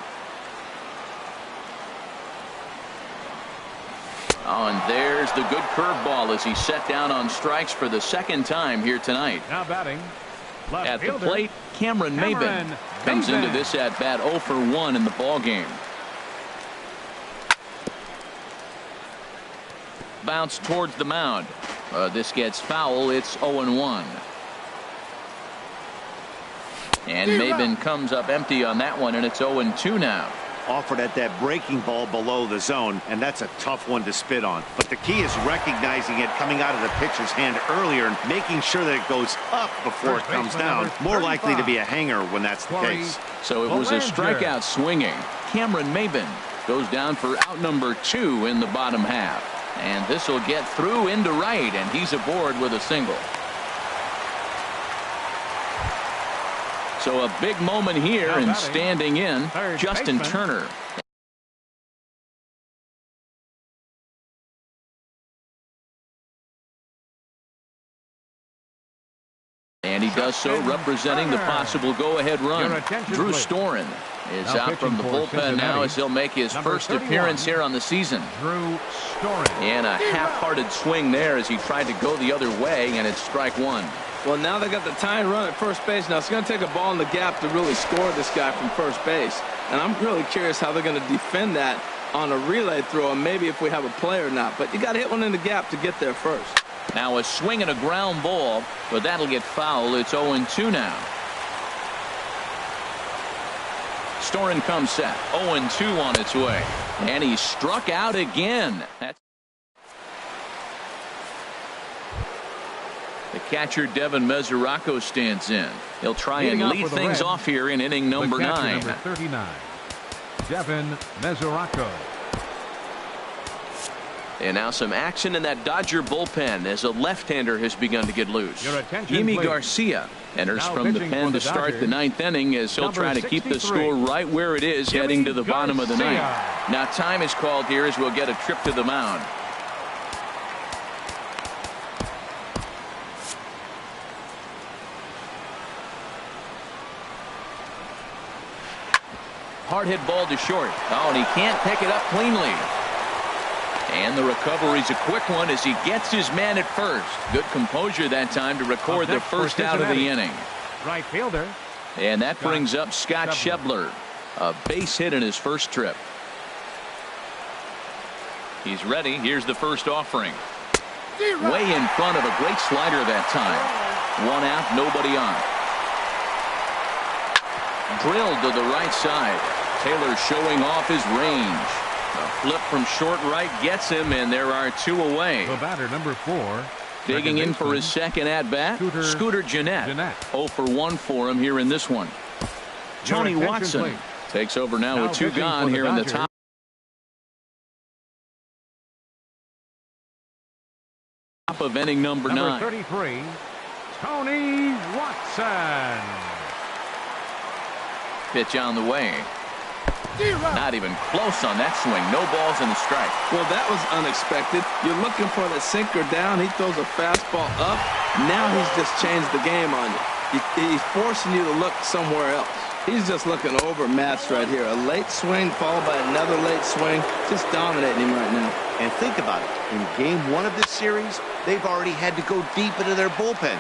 Oh, and there's the good curveball as he's set down on strikes for the 2nd time here tonight. Now batting. At the plate, Cameron Maybin comes into this at bat 0 for 1 in the ball game. Bounce towards the mound. This gets foul. It's 0-1. And Maybin comes up empty on that one, and it's 0-2 now. Offered at that breaking ball below the zone, and that's a tough one to spit on. But the key is recognizing it coming out of the pitcher's hand earlier and making sure that it goes up before it comes down. More likely to be a hanger when that's the case. So it was a strikeout swinging. Cameron Maybin goes down for out number 2 in the bottom half. And this will get through into right, and he's aboard with a single. So a big moment here, and standing in, Justin Turner. And he does so representing the possible go-ahead run. Drew Storen is out from the bullpen now as he'll make his first appearance here on the season. And a half-hearted swing there as he tried to go the other way, and it's strike 1. Well, now they got the tying run at first base. Now it's going to take a ball in the gap to really score this guy from first base. And I'm really curious how they're going to defend that on a relay throw, and maybe if we have a play or not. But you got to hit one in the gap to get there first. Now a swing and a ground ball, but that'll get foul. It's 0-2 now. Storen comes set. 0-2 on its way. And he struck out again. The catcher Devin Mesoraco stands in. He'll try and lead things off here in inning number 9. Number 39, Devin Mesoraco. And now some action in that Dodger bullpen as a left-hander has begun to get loose. Yimi Garcia enters from the pen to start the 9th inning as he'll try to keep the score right where it is heading to the bottom of the 9th. Now time is called here as we'll get a trip to the mound. Hard hit ball to short. Oh, and he can't pick it up cleanly. And the recovery's a quick one as he gets his man at first. Good composure that time to record the first out of the inning. Right fielder. And that brings up Scott Schebler. A base hit in his first trip. He's ready. Here's the first offering. Way in front of a great slider that time. 1 out, nobody on. Drilled to the right side. Taylor showing off his range. A flip from short right gets him, and there are 2 away. The batter, number 4. Digging in for his second at-bat, Scooter Gennett. 0 for 1 for him here in this one. Tony Watson takes over now with 2 gone here in the top of inning number 9. 33, Tony Watson. Pitch on the way. Not even close on that swing. No balls and a strike. Well, that was unexpected. You're looking for the sinker down. He throws a fastball up. Now he's just changed the game on you. He's forcing you to look somewhere else. He's just looking overmatched right here. A late swing followed by another late swing. Just dominating him right now. And think about it. In game 1 of this series, they've already had to go deep into their bullpen.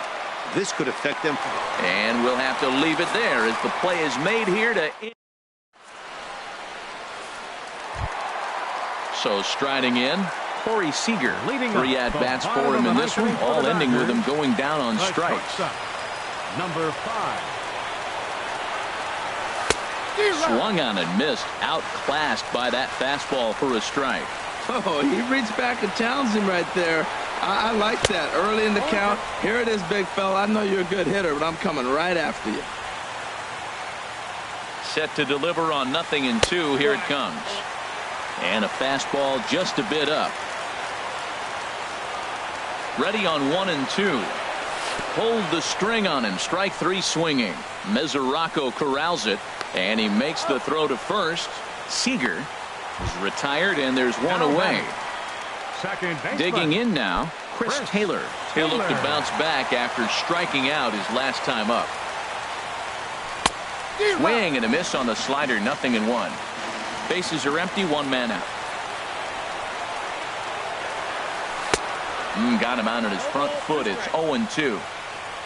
This could affect them. And we'll have to leave it there as the play is made here to... So striding in, Corey Seager. 3 at-bats for him in this one, all ending with him going down on strikes. Number 5. Swung on and missed, outclassed by that fastball for a strike. Oh, he reached back and challenged him right there. I like that. Early in the count, here it is, big fella. I know you're a good hitter, but I'm coming right after you. Set to deliver on 0-2. Here it comes. And a fastball just a bit up. Ready on 1-2. Hold the string on him. Strike 3 swinging. Mesoraco corrals it, and he makes the throw to first. Seager is retired, and there's 1 away. Digging in now, Chris Taylor. He'll look to bounce back after striking out his last time up. Swing and a miss on the slider. 0-1. Bases are empty. 1 man out. Got him out on his front foot. It's 0-2.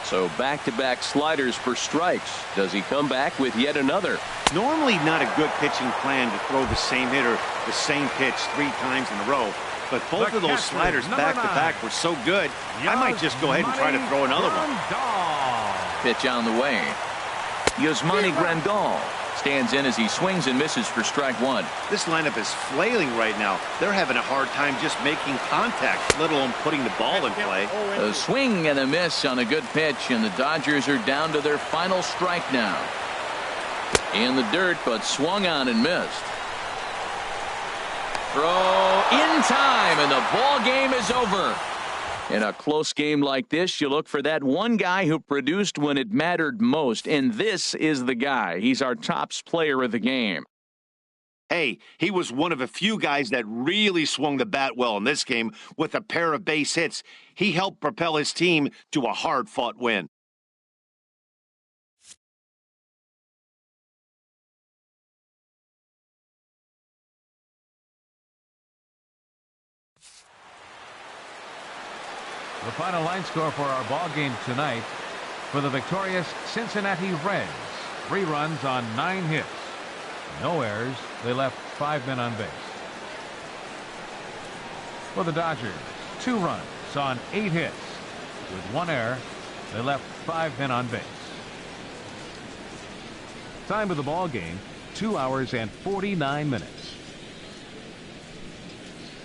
So back-to-back sliders for strikes. Does he come back with yet another? Normally not a good pitching plan to throw the same hitter the same pitch 3 times in a row. But both of those sliders back-to-back were so good, I might just go ahead and try to throw another one. Pitch on the way. Yasmani Grandal stands in as he swings and misses for strike 1. This lineup is flailing right now. They're having a hard time just making contact, let alone putting the ball in play. A swing and a miss on a good pitch, and the Dodgers are down to their final strike now. In the dirt, but swung on and missed. Throw in time, and the ball game is over. In a close game like this, you look for that one guy who produced when it mattered most, and this is the guy. He's our tops player of the game. Hey, he was one of a few guys that really swung the bat well in this game with a pair of base hits. He helped propel his team to a hard-fought win. The final line score for our ball game tonight for the victorious Cincinnati Reds. 3 runs on 9 hits. No errors. They left 5 men on base. For the Dodgers, 2 runs on 8 hits. With 1 error, they left 5 men on base. Time of the ball game, 2 hours and 49 minutes.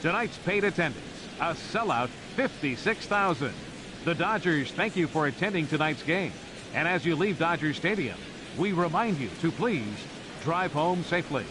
Tonight's paid attendance, a sellout 56,000. The Dodgers thank you for attending tonight's game. And as you leave Dodger Stadium, we remind you to please drive home safely.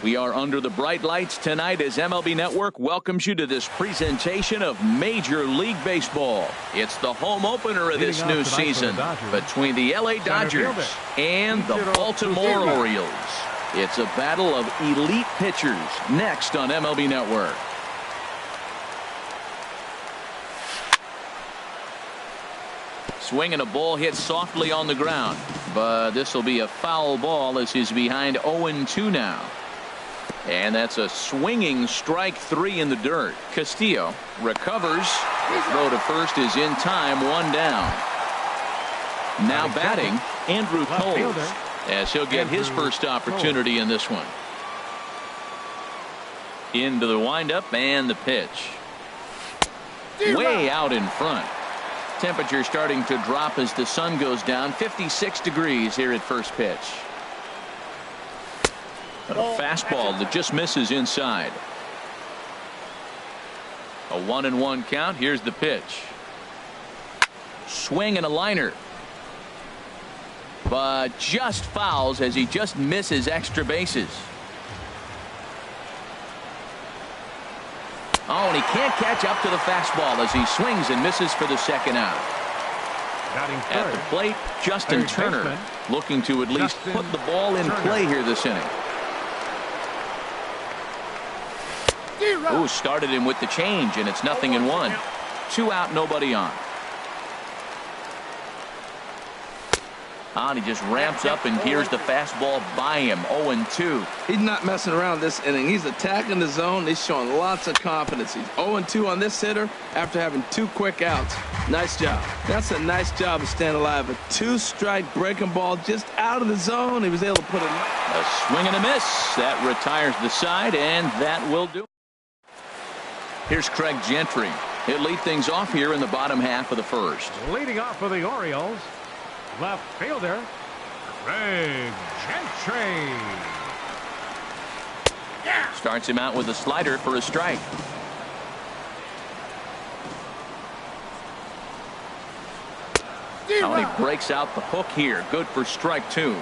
We are under the bright lights tonight as MLB Network welcomes you to this presentation of Major League Baseball. It's the home opener of this new season between the LA Dodgers and the Baltimore Orioles. It's a battle of elite pitchers next on MLB Network. Swinging a ball hit softly on the ground, but this will be a foul ball as he's behind 0-2 now. And that's a swinging strike 3 in the dirt. Castillo recovers. Throw to first is in time, 1 down. Now batting, Andrew Coles, as he'll get his first opportunity in this one. Into the windup and the pitch. Way out in front. Temperature starting to drop as the sun goes down. 56 degrees here at first pitch. A fastball that just misses inside. A 1-1 count. Here's the pitch. Swing and a liner. But just fouls as he just misses extra bases. Oh, and he can't catch up to the fastball as he swings and misses for the second out. At the plate, Justin Turner looking to at least put the ball in play here this inning. Ooh, started him with the change, and it's 0-1. 2 out, nobody on. And he just ramps up and gears the fastball by him. 0-2. He's not messing around this inning. He's attacking the zone. He's showing lots of confidence. He's 0-2 on this hitter after having 2 quick outs. Nice job. That's a nice job of staying alive. A 2-strike breaking ball just out of the zone. He was able to put it. A swing and a miss. That retires the side, and that will do. Here's Craig Gentry. He'll lead things off here in the bottom half of the first. Leading off for the Orioles, left fielder, Craig Gentry. Starts him out with a slider for a strike. Oh, he breaks out the hook here. Good for strike 2.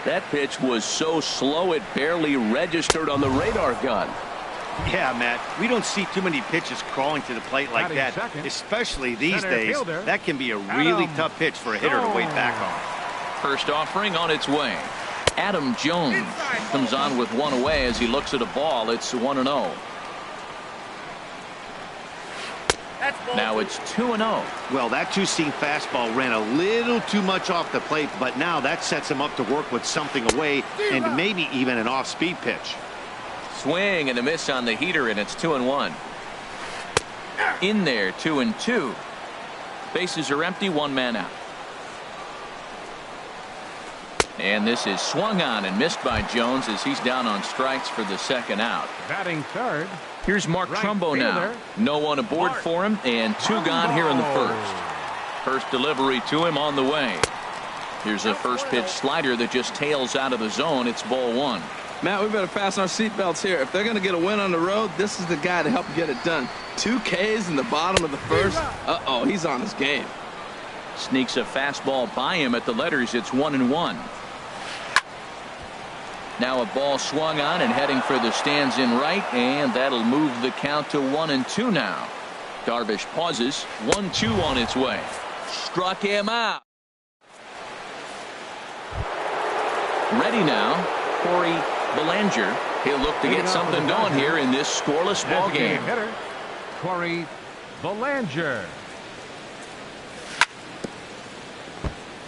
That pitch was so slow it barely registered on the radar gun. Yeah, Matt, we don't see too many pitches crawling to the plate like that, especially these days. That can be a really tough pitch for a hitter to wait back on. First offering on its way. Adam Jones comes on with 1 away as he looks at a ball. It's 1-0. Now it's 2-0. Well, that 2-seam fastball ran a little too much off the plate, but now that sets him up to work with something away and maybe even an off-speed pitch. Swing and a miss on the heater, and it's 2-1. In there, 2-2. Bases are empty, 1 man out. And this is swung on and missed by Jones as he's down on strikes for the second out. Batting third. Here's Mark Trumbo now. No one aboard for him, and 2 gone here in the first. First delivery to him on the way. Here's a first pitch slider that just tails out of the zone. It's ball 1. Matt, we better fasten our seatbelts here. If they're going to get a win on the road, this is the guy to help get it done. 2 Ks in the bottom of the first. Uh-oh, he's on his game. Sneaks a fastball by him at the letters. It's 1-1. Now a ball swung on and heading for the stands in right, and that'll move the count to 1-2 now. Darvish pauses. 1-2 on its way. Struck him out. Ready now, Corey Bellinger. He'll look to get something going here in this scoreless ball game. Hitter, Corey Bellinger.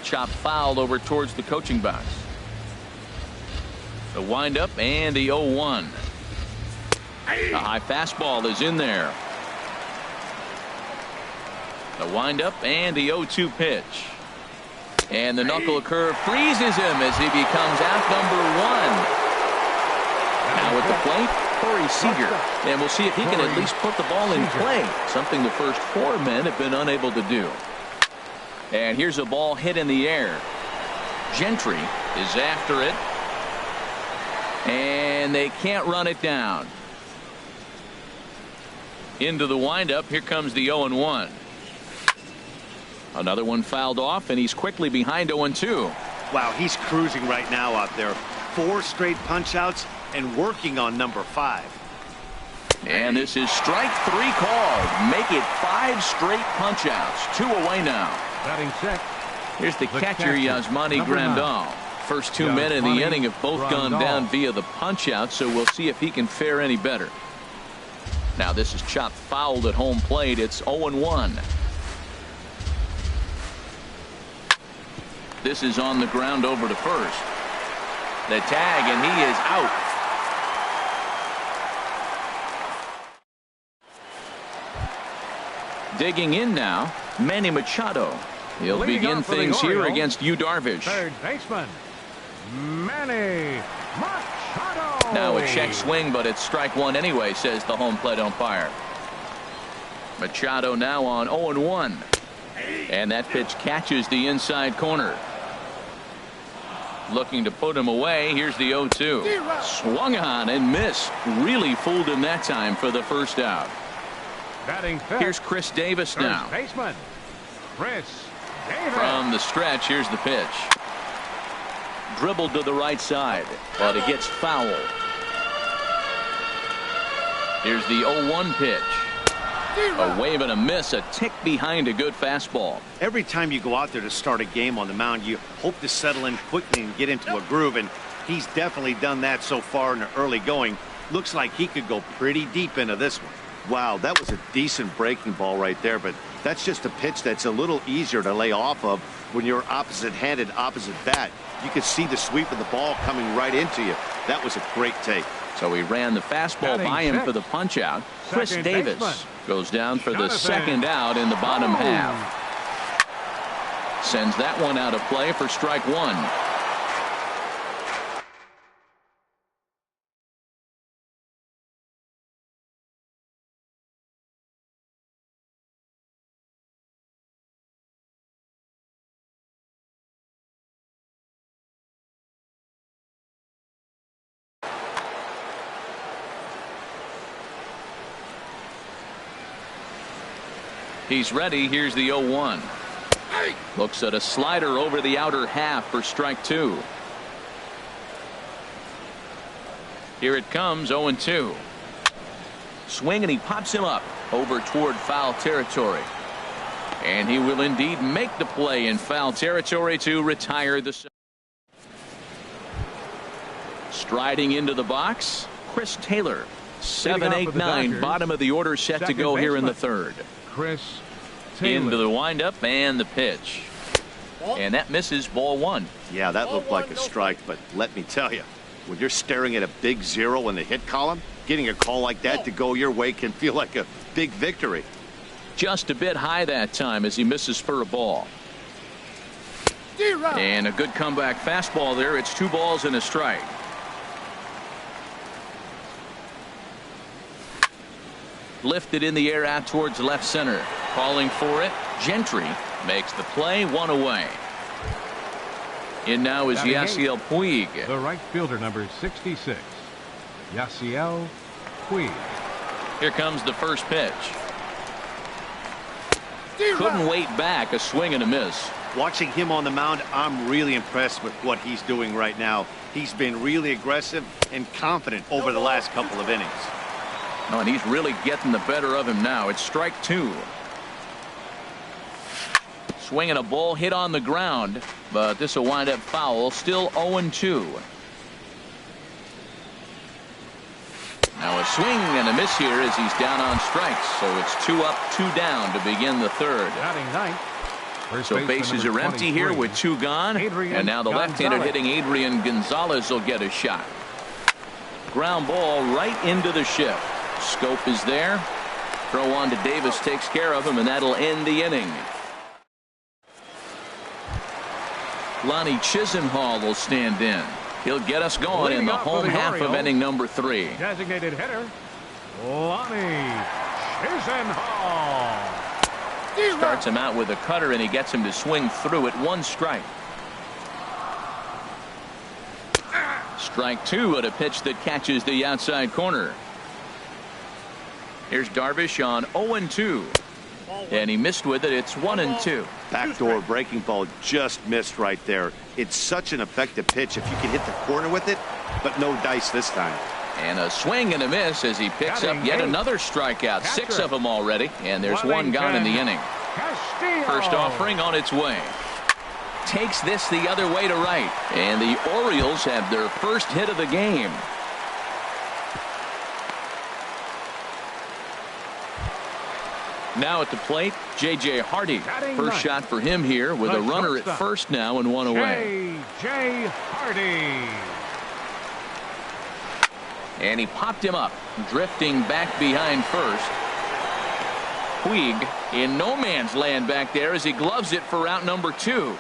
Chop fouled over towards the coaching box. The windup and the 0-1. A high fastball is in there. The windup and the 0-2 pitch. And the knuckle curve freezes him as he becomes out number 1. Now at the plate, Corey Seager. And we'll see if he can at least put the ball in play. Something the first 4 men have been unable to do. And here's a ball hit in the air. Gentry is after it. And they can't run it down. Into the windup. Here comes the 0-1. Another one fouled off, and he's quickly behind 0-2. Wow, he's cruising right now out there. 4 straight punch outs. and working on number 5. And this is strike 3 called. Make it 5 straight punch-outs. 2 away now. Batting check. Here's the catcher, Yasmani Grandal. First 2 men in the inning have both gone down via the punch-out, so we'll see if he can fare any better. Now this is chopped fouled at home plate. It's 0-1. This is on the ground over to first. The tag, and he is out. Digging in now, Manny Machado. He'll begin things here against Yu Darvish. Third baseman, Manny Machado. Now a check swing, but it's strike 1 anyway, says the home plate umpire. Machado now on 0-1. And that pitch catches the inside corner. Looking to put him away. Here's the 0-2. Swung on and missed. Really fooled him that time for the first out. Batting fifth. Here's Chris Davis now. First baseman, Chris Davis. From the stretch, here's the pitch. Dribbled to the right side, but it gets fouled. Here's the 0-1 pitch. A wave and a miss, a tick behind a good fastball. Every time you go out there to start a game on the mound, you hope to settle in quickly and get into a groove, and he's definitely done that so far in the early going. Looks like he could go pretty deep into this one. Wow, that was a decent breaking ball right there, but that's just a pitch that's a little easier to lay off of when you're opposite-handed, opposite bat. You could see the sweep of the ball coming right into you. That was a great take. So he ran the fastball by him for the punch-out. Chris Davis goes down for the second out in the bottom half. Sends that one out of play for strike 1. He's ready. Here's the 0-1. Looks at a slider over the outer half for strike 2. Here it comes, 0-2. Swing, and he pops him up over toward foul territory. And he will indeed make the play in foul territory to retire the. Striding into the box, Chris Taylor. 7, 8, 9, bottom of the order set to go here in the third. Chris Taylor. Into the windup and the pitch. And that misses, ball 1. Yeah, that looked like a strike, but let me tell you, when you're staring at a big 0 in the hit column, getting a call like that to go your way can feel like a big victory. Just a bit high that time as he misses for a ball. And a good comeback fastball there. It's 2 balls and a strike. Lifted in the air out towards left center. Calling for it. Gentry makes the play, 1 away. In now is Yasiel Puig. The right fielder, number 66. Yasiel Puig. Here comes the first pitch. Couldn't wait back. A swing and a miss. Watching him on the mound, I'm really impressed with what he's doing right now. He's been really aggressive and confident over the last couple of innings. Oh, and he's really getting the better of him now. It's strike 2. Swinging a ball hit on the ground, but this will wind up foul. Still 0-2. Now a swing and a miss here as he's down on strikes. So it's 2 up, 2 down to begin the third. So bases are empty here with 2 gone. And now the left-hander hitting Adrian Gonzalez will get a shot. Ground ball right into the shift. Scope is there. Throw on to Davis takes care of him, and that'll end the inning. Lonnie Chisenhall will stand in. He'll get us going in the home half of inning number 3. Designated hitter, Lonnie Chisenhall. Starts him out with a cutter, and he gets him to swing through it. 1 strike. Strike 2 at a pitch that catches the outside corner. Here's Darvish on 0-2. And he missed with it. It's 1-2. Backdoor breaking ball just missed right there. It's such an effective pitch if you can hit the corner with it, but no dice this time. And a swing and a miss as he picks up yet another strikeout. 6 of them already, and there's one gone in the inning. First offering on its way. Takes this the other way to right, and the Orioles have their first hit of the game. Now at the plate, J.J. Hardy. First shot for him here with a runner at first now and one away. J.J. Hardy. And he popped him up, drifting back behind first. Puig in no man's land back there as he gloves it for out number 2.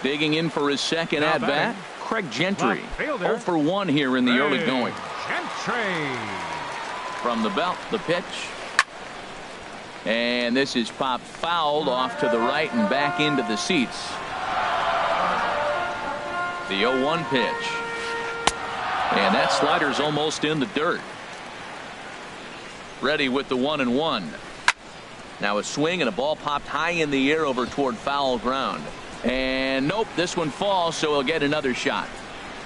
Digging in for his second at-bat, Craig Gentry. 0 for 1 here in the early going. Gentry. From the belt, the pitch. And this is popped fouled off to the right and back into the seats. The 0-1 pitch. And that slider's almost in the dirt. Ready with the 1-1. Now a swing and a ball popped high in the air over toward foul ground. And nope, this one falls, so he'll get another shot.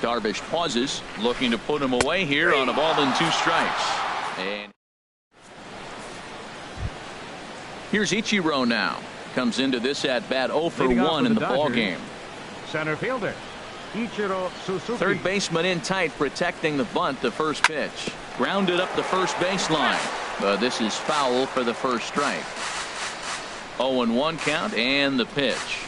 Darvish pauses, looking to put him away here on a ball and 2 strikes. And here's Ichiro now. Comes into this at bat 0 for 1 in the ball game. Center fielder Ichiro Suzuki. Third baseman in tight, protecting the bunt. The first pitch grounded up the first baseline, but this is foul for the first strike. 0-1 count, and the pitch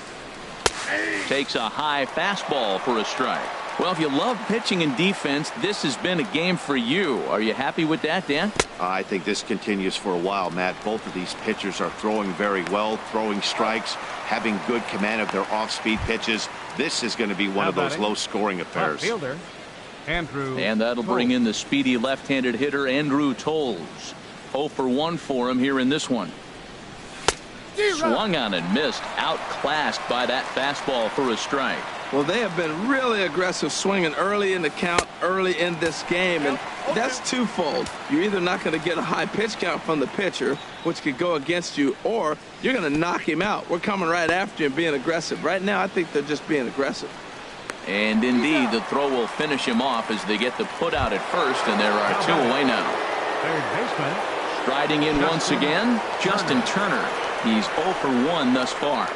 takes a high fastball for a strike. Well, if you love pitching and defense, this has been a game for you. Are you happy with that, Dan? I think this continues for a while, Matt. Both of these pitchers are throwing very well, throwing strikes, having good command of their off-speed pitches. This is going to be one of those low-scoring affairs. Fielder Andrew. And that'll bring in the speedy left-handed hitter Andrew Tolles. 0 for 1 for him here in this one. Swung on and missed, outclassed by that fastball for a strike. Well, they have been really aggressive swinging early in the count, early in this game, and that's twofold. You're either not going to get a high pitch count from the pitcher, which could go against you, or you're going to knock him out. We're coming right after you and being aggressive. Right now, I think they're just being aggressive. And indeed, the throw will finish him off as they get the put out at first, and there are 2 away now. Third baseman Striding in once again, Justin Turner. He's 0 for 1 thus far.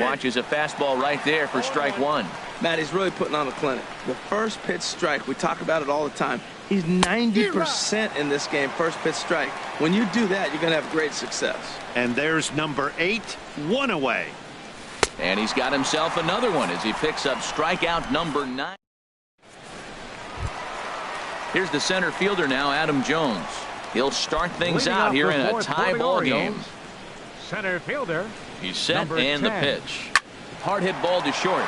Watches a fastball right there for strike 1. Matt, he's really putting on a clinic. The first pitch strike, we talk about it all the time. He's 90% in this game, first pitch strike. When you do that, you're going to have great success. And there's number 8, 1 away. And he's got himself another one as he picks up strikeout number 9. Here's the center fielder now, Adam Jones. He'll start things out here in a tie ball game. Center fielder. He's set, number and 10. the pitch. Hard hit ball to short.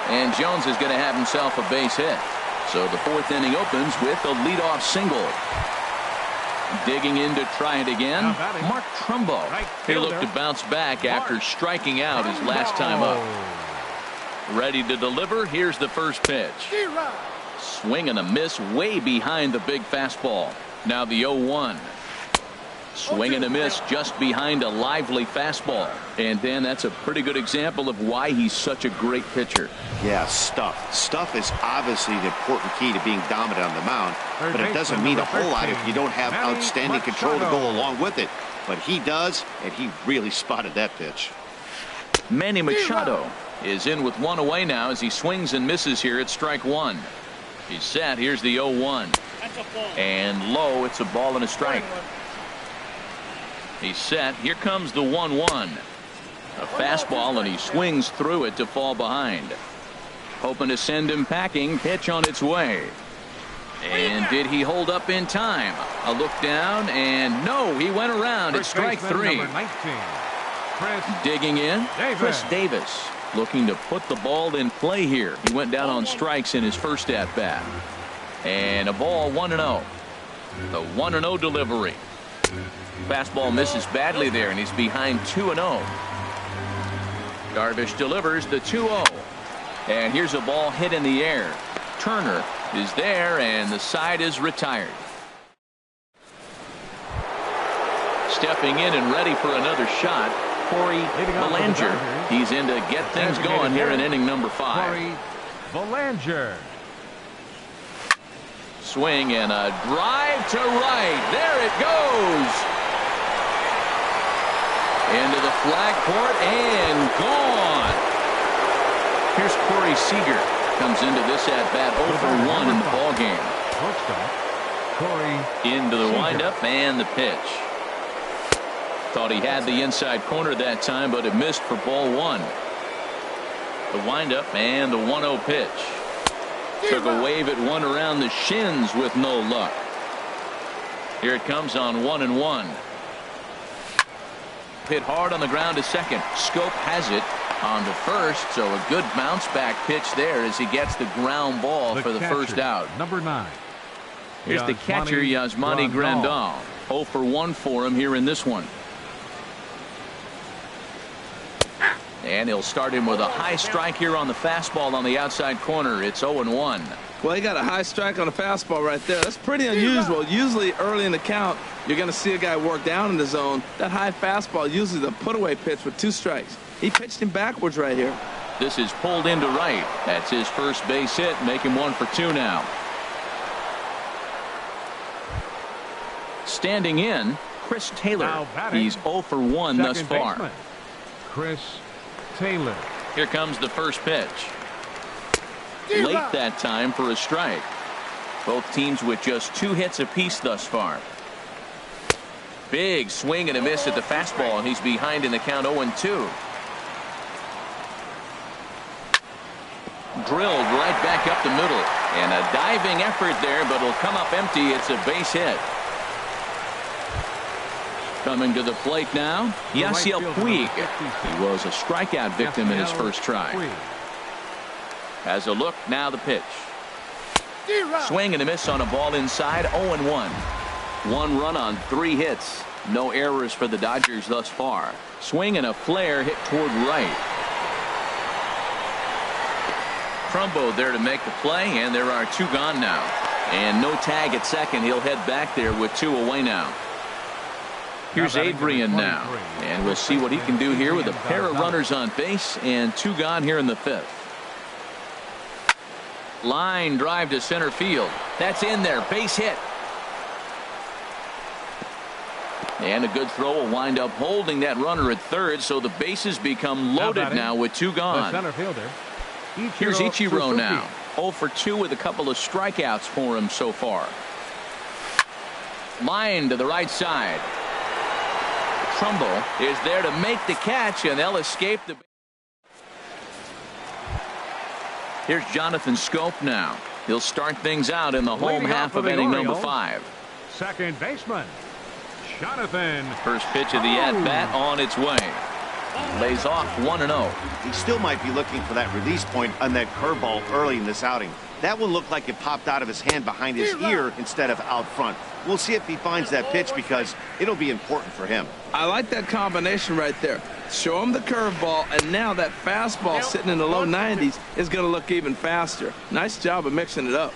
And Jones is going to have himself a base hit. So the 4th inning opens with a leadoff single. Digging in to try it again, Mark Trumbo. He looked to bounce back after striking out his last time up. Ready to deliver. Here's the first pitch. Swing and a miss way behind the big fastball. Now the 0-1. Swing and a miss just behind a lively fastball. And Dan, that's a pretty good example of why he's such a great pitcher. Yeah, stuff. Stuff is obviously an important key to being dominant on the mound, but it doesn't mean a whole lot if you don't have outstanding control to go along with it. But he does, and he really spotted that pitch. Manny Machado is in with 1 away now as he swings and misses here at strike 1. He's set. Here's the 0-1. And low. It's a ball and a strike. He's set. Here comes the 1-1. A fastball, and he swings through it to fall behind. Hoping to send him packing. Pitch on its way. And did he hold up in time? A look down, and no, he went around at strike 3. Digging in, Chris Davis. Looking to put the ball in play here. He went down on strikes in his first at-bat. And a ball 1-0. The 1-0 delivery. Fastball misses badly there, and he's behind 2-0. Darvish delivers the 2-0. And here's a ball hit in the air. Turner is there, and the side is retired. stepping in and ready for another shot, Corey Belanger. He's in to get things going here in inning number 5. Corey Belanger. Swing and a drive to right. There it goes. Into the flag court and gone. Here's Corey Seager. Comes into this at-bat 0 for 1 in the ballgame. Corey into the windup and the pitch. Thought he had the inside corner that time, but it missed for ball 1. The windup and the 1-0 pitch. Took a wave at one around the shins with no luck. Here it comes on 1-1. Hit hard on the ground to second. Scope has it on to first, so a good bounce back pitch there as he gets the ground ball for the first out. Number 9. Here's the catcher, Yasmani Grandal. 0 for 1 for him here in this one. And he'll start him with a high strike here on the fastball on the outside corner. It's 0-1. Well, he got a high strike on a fastball right there. That's pretty unusual. Usually early in the count, you're going to see a guy work down in the zone. That high fastball, usually the put-away pitch with 2 strikes. He pitched him backwards right here. This is pulled into right. That's his first base hit, making 1 for 2 now. Standing in, Chris Taylor. He's 0 for 1 thus far. Chris Taylor. Here comes the first pitch. Late that time for a strike. Both teams with just 2 hits apiece thus far. Big swing and a miss at the fastball, and he's behind in the count 0-2. Drilled right back up the middle. And a diving effort there, but it'll come up empty. It's a base hit. Coming to the plate now, Yasiel Puig. He was a strikeout victim in his first try. As a look, now the pitch. Swing and a miss on a ball inside, 0-1. 1 run on 3 hits. No errors for the Dodgers thus far. Swing and a flare hit toward right. Trumbo there to make the play, and there are 2 gone now. And no tag at second. He'll head back there with 2 away now. Here's Adrian now, and we'll see what he can do here with a pair of runners on base and 2 gone here in the 5th. Line drive to center field. That's in there. Base hit. And a good throw will wind up holding that runner at third, so the bases become loaded now with 2 gone. Center fielder. Here's Ichiro now. 0 for 2 with a couple of strikeouts for him so far. Line to the right side. Trumbo is there to make the catch, and they'll escape the. Here's Jonathan Scope now. He'll start things out in the home half of inning number 5. Second baseman, Jonathan. First pitch of the at-bat on its way. Lays off 1-0. He still might be looking for that release point on that curveball early in this outing. That one looked like it popped out of his hand behind his ear instead of out front. We'll see if he finds that pitch because it'll be important for him. I like that combination right there. Show him the curveball, and now that fastball sitting in the low 90s is going to look even faster. Nice job of mixing it up.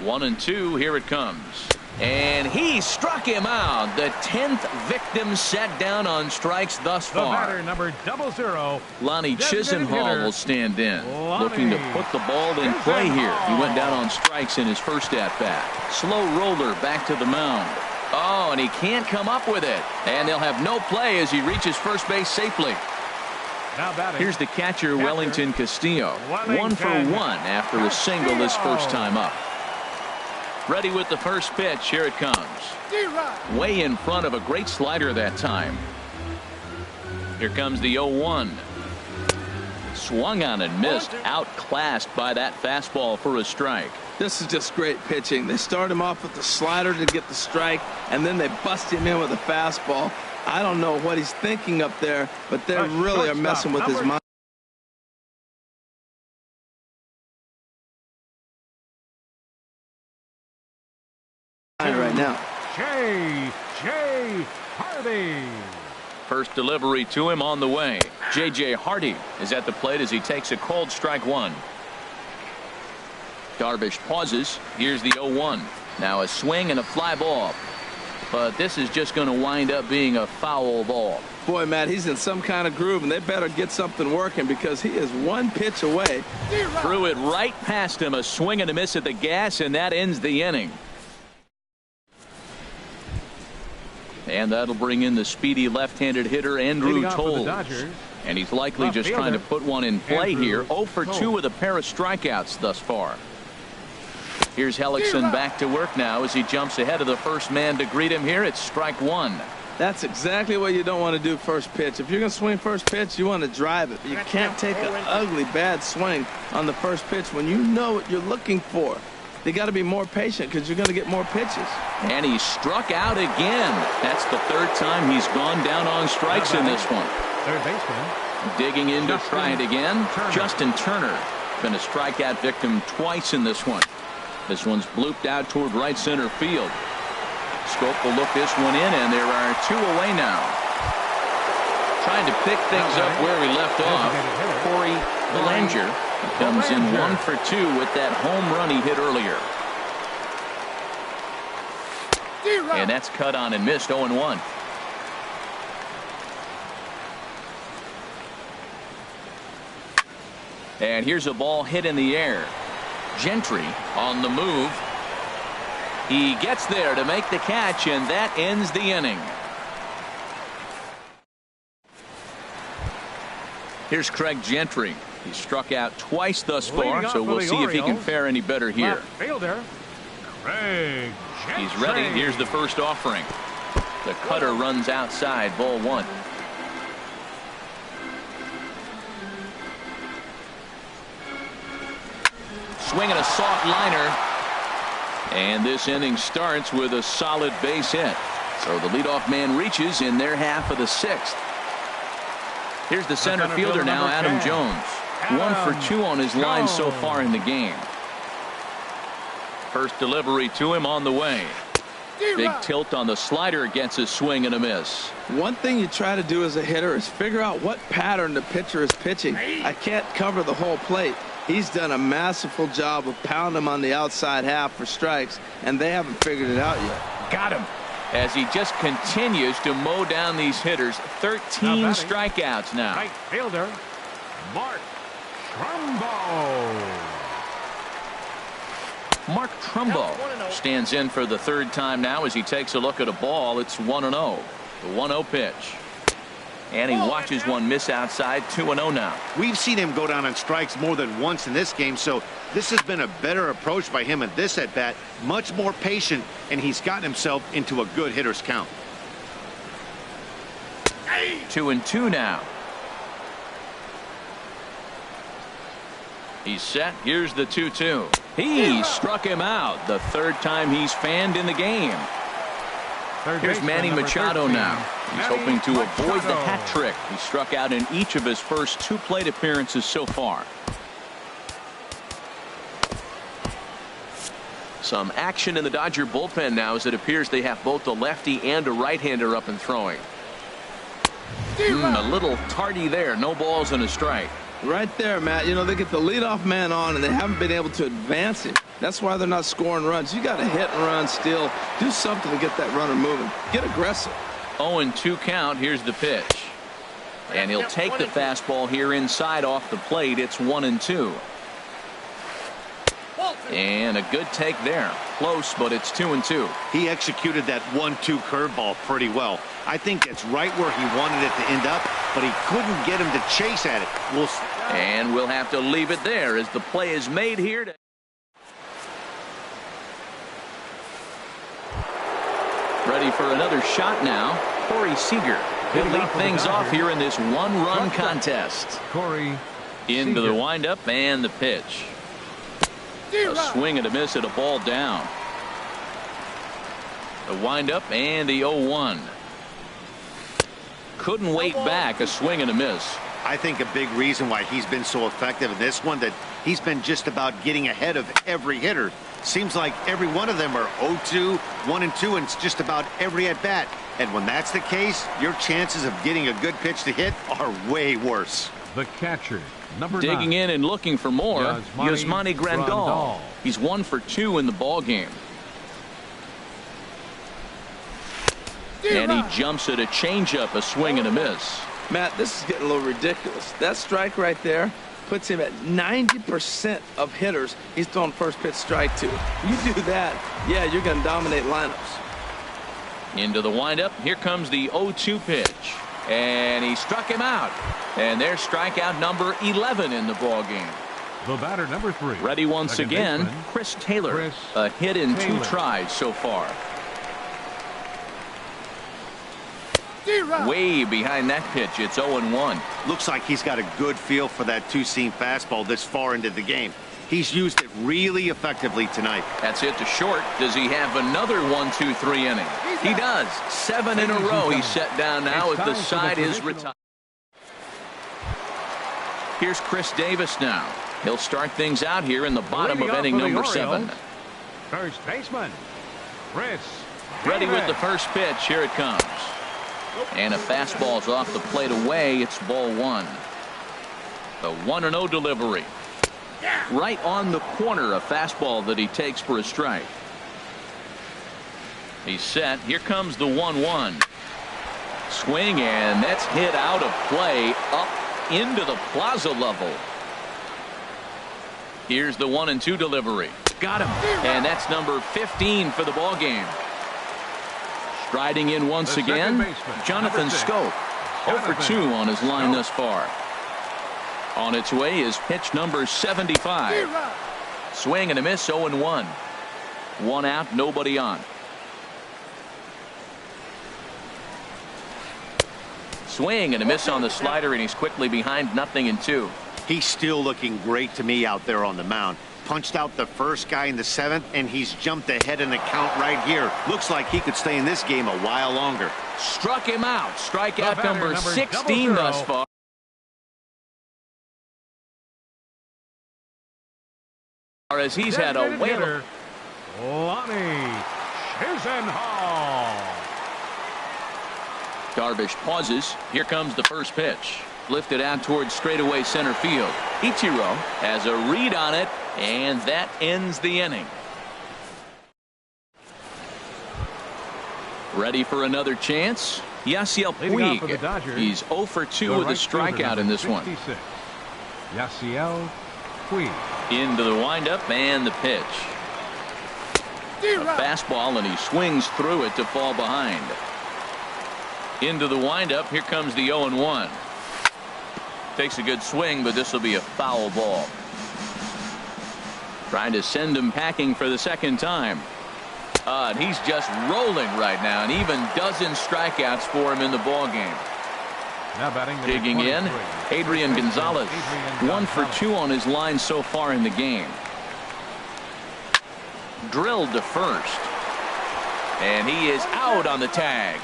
1-2. Here it comes. And he struck him out. The 10th victim set down on strikes thus far. The batter, number 00. Lonnie Chisenhall will stand in, looking to put the ball in play here. He went down on strikes in his first at-bat. Slow roller back to the mound. Oh, and he can't come up with it. And they'll have no play as he reaches first base safely. Here's the catcher, Wellington Castillo. 1 for 1 after a single his first time up. Ready with the first pitch. Here it comes. Way in front of a great slider that time. Here comes the 0-1. Swung on and missed. Outclassed by that fastball for a strike. This is just great pitching. They start him off with the slider to get the strike, and then they bust him in with a fastball. I don't know what he's thinking up there, but they really are messing with his mind. Right now. J.J. Hardy. First delivery to him on the way. J.J. Hardy is at the plate as he takes a cold strike 1. Darvish pauses. Here's the 0-1. Now a swing and a fly ball. but this is just going to wind up being a foul ball. Boy, Matt, he's in some kind of groove, and they better get something working because he is one pitch away. Threw it right past him, a swing and a miss at the gas, and that ends the inning. And that'll bring in the speedy left-handed hitter Andrew Toles. And he's likely just trying to put one in play here. 0 for 2 with a pair of strikeouts thus far. Here's Hellickson back to work now as he jumps ahead of the first man to greet him here. It's strike one. That's exactly what you don't want to do first pitch. If you're going to swing first pitch, you want to drive it. But you can't take an ugly, bad swing on the first pitch when you know what you're looking for. They got to be more patient because you're going to get more pitches. And he struck out again. That's the third time he's gone down on strikes in this one. Third baseman. Digging in to try it again. Justin Turner. Been a strikeout victim twice in this one. This one's blooped out toward right center field. Scope will look this one in, and there are 2 away now. Trying to pick things up where he left off. Corey Belanger comes in 1 for 2 with that home run he hit earlier. And that's cut on and missed. 0-1. And here's a ball hit in the air. Gentry on the move. He gets there to make the catch, and that ends the inning. Here's Craig Gentry. He struck out twice thus far, so we'll see if he can fare any better here. Fielder, Craig Gentry. He's ready. Here's the first offering. The cutter runs outside, ball 1. Swinging a soft liner. And this inning starts with a solid base hit. So the leadoff man reaches in their half of the 6th. Here's the center fielder now, Adam Jones. 1 for 2 on his line so far in the game. First delivery to him on the way. Big tilt on the slider, gets a swing and a miss. One thing you try to do as a hitter is figure out what pattern the pitcher is pitching. I can't cover the whole plate. He's done a masterful job of pounding him on the outside half for strikes, and they haven't figured it out yet. Got him. As he just continues to mow down these hitters. 13 strikeouts now. Right fielder, Mark Trumbo. Mark Trumbo stands in for the 3rd time now as he takes a look at a ball. It's 1-0. The 1-0 pitch. And he watches one miss outside. 2-0 now. We've seen him go down on strikes more than once in this game, so this has been a better approach by him at this at-bat. Much more patient, and he's gotten himself into a good hitter's count. 2-2 now. He's set. Here's the 2-2. He struck him out. The 3rd time he's fanned in the game. Here's Manny Machado now. He's hoping to avoid the hat trick. He struck out in each of his first 2 plate appearances so far. Some action in the Dodger bullpen now as it appears they have both a lefty and a right-hander up and throwing. A little tardy there. No balls and a strike. Right there, Matt. You know, they get the leadoff man on, and they haven't been able to advance him. That's why they're not scoring runs. You got to hit and run, steal, do something to get that runner moving. Get aggressive. 0-2 count. Here's the pitch. And he'll take the fastball here inside off the plate. It's 1-2. And a good take there. Close, but it's 2-2. He executed that 1-2 curveball pretty well. I think that's right where he wanted it to end up, but he couldn't get him to chase at it. And we'll have to leave it there as the play is made here. Ready for another shot now. Corey Seager. He'll lead things off here in this 1-run contest. Corey into the windup and the pitch. A swing and a miss at a ball down. The windup and the 0-1. Couldn't wait back. A swing and a miss. I think a big reason why he's been so effective in this one, that he's been just about getting ahead of every hitter. Seems like every one of them are 0-2, 1-2, and it's just about every at bat. And when that's the case, your chances of getting a good pitch to hit are way worse. The catcher, number digging 9. in and looking for more. Yasmani Grandal. He's 1 for 2 in the ball game. And he jumps at a changeup, a swing and a miss. Matt, this is getting a little ridiculous. That strike right there puts him at 90% of hitters he's throwing first pitch strike to. You do that, yeah, you're going to dominate lineups. Into the windup. Here comes the 0-2 pitch. And he struck him out. And there's strikeout number 11 in the ball game. The batter, number 3. Ready once Second again, baseman, Chris Taylor. Chris a hit in Taylor. 2 tries so far. Way behind that pitch. It's 0-1. Looks like he's got a good feel for that two-seam fastball this far into the game. He's used it really effectively tonight. That's hit to short. Does he have another 1-2-3 inning? He does. 7 in a row he's set down now as the side is retired. Here's Chris Davis now. He'll start things out here in the bottom of inning number 7. First baseman, Chris Ready with the Davis. first pitch. Here it comes. And a fastball's off the plate away. It's ball 1. The 1-0 delivery. Right on the corner, a fastball that he takes for a strike. He's set. Here comes the 1-1. Swing, and that's hit out of play up into the plaza level. Here's the 1-2 delivery. Got him. And that's number 15 for the ball game. Striding in once The again, second baseman, Jonathan number 6. Schoop. 0 for 2 on his line Schoop. thus far. On its way is pitch number 75. Swing and a miss, 0-1. 1 out, nobody on. Swing and a miss on the slider, and he's quickly behind 0-2. He's still looking great to me out there on the mound. Punched out the first guy in the 7th, and he's jumped ahead in the count right here. Looks like he could stay in this game a while longer. Struck him out. Strikeout batter, number number 16 00. thus far. As he's had a Designated whale. hitter, Lonnie Chisenhall. Darvish pauses. Here comes the first pitch. Lifted out towards straightaway center field. Ichiro has a read on it, and that ends the inning. Ready for another chance? Yasiel Leading off for the Puig. Dodgers, He's 0 for 2 The with a right fielder, strikeout in number this one. 66, Yasiel Puig. Into the windup and the pitch. A fastball, and he swings through it to fall behind. Into the windup. Here comes the 0-1. Takes a good swing, but this will be a foul ball. Trying to send him packing for the second time. And he's just rolling right now, and even dozen strikeouts for him in the ball game. Now batting number Digging in, 23, Adrian Gonzalez. Adrian 1 for Gonzalez. 2 on his line so far in the game. Drilled to first. And he is out on the tag.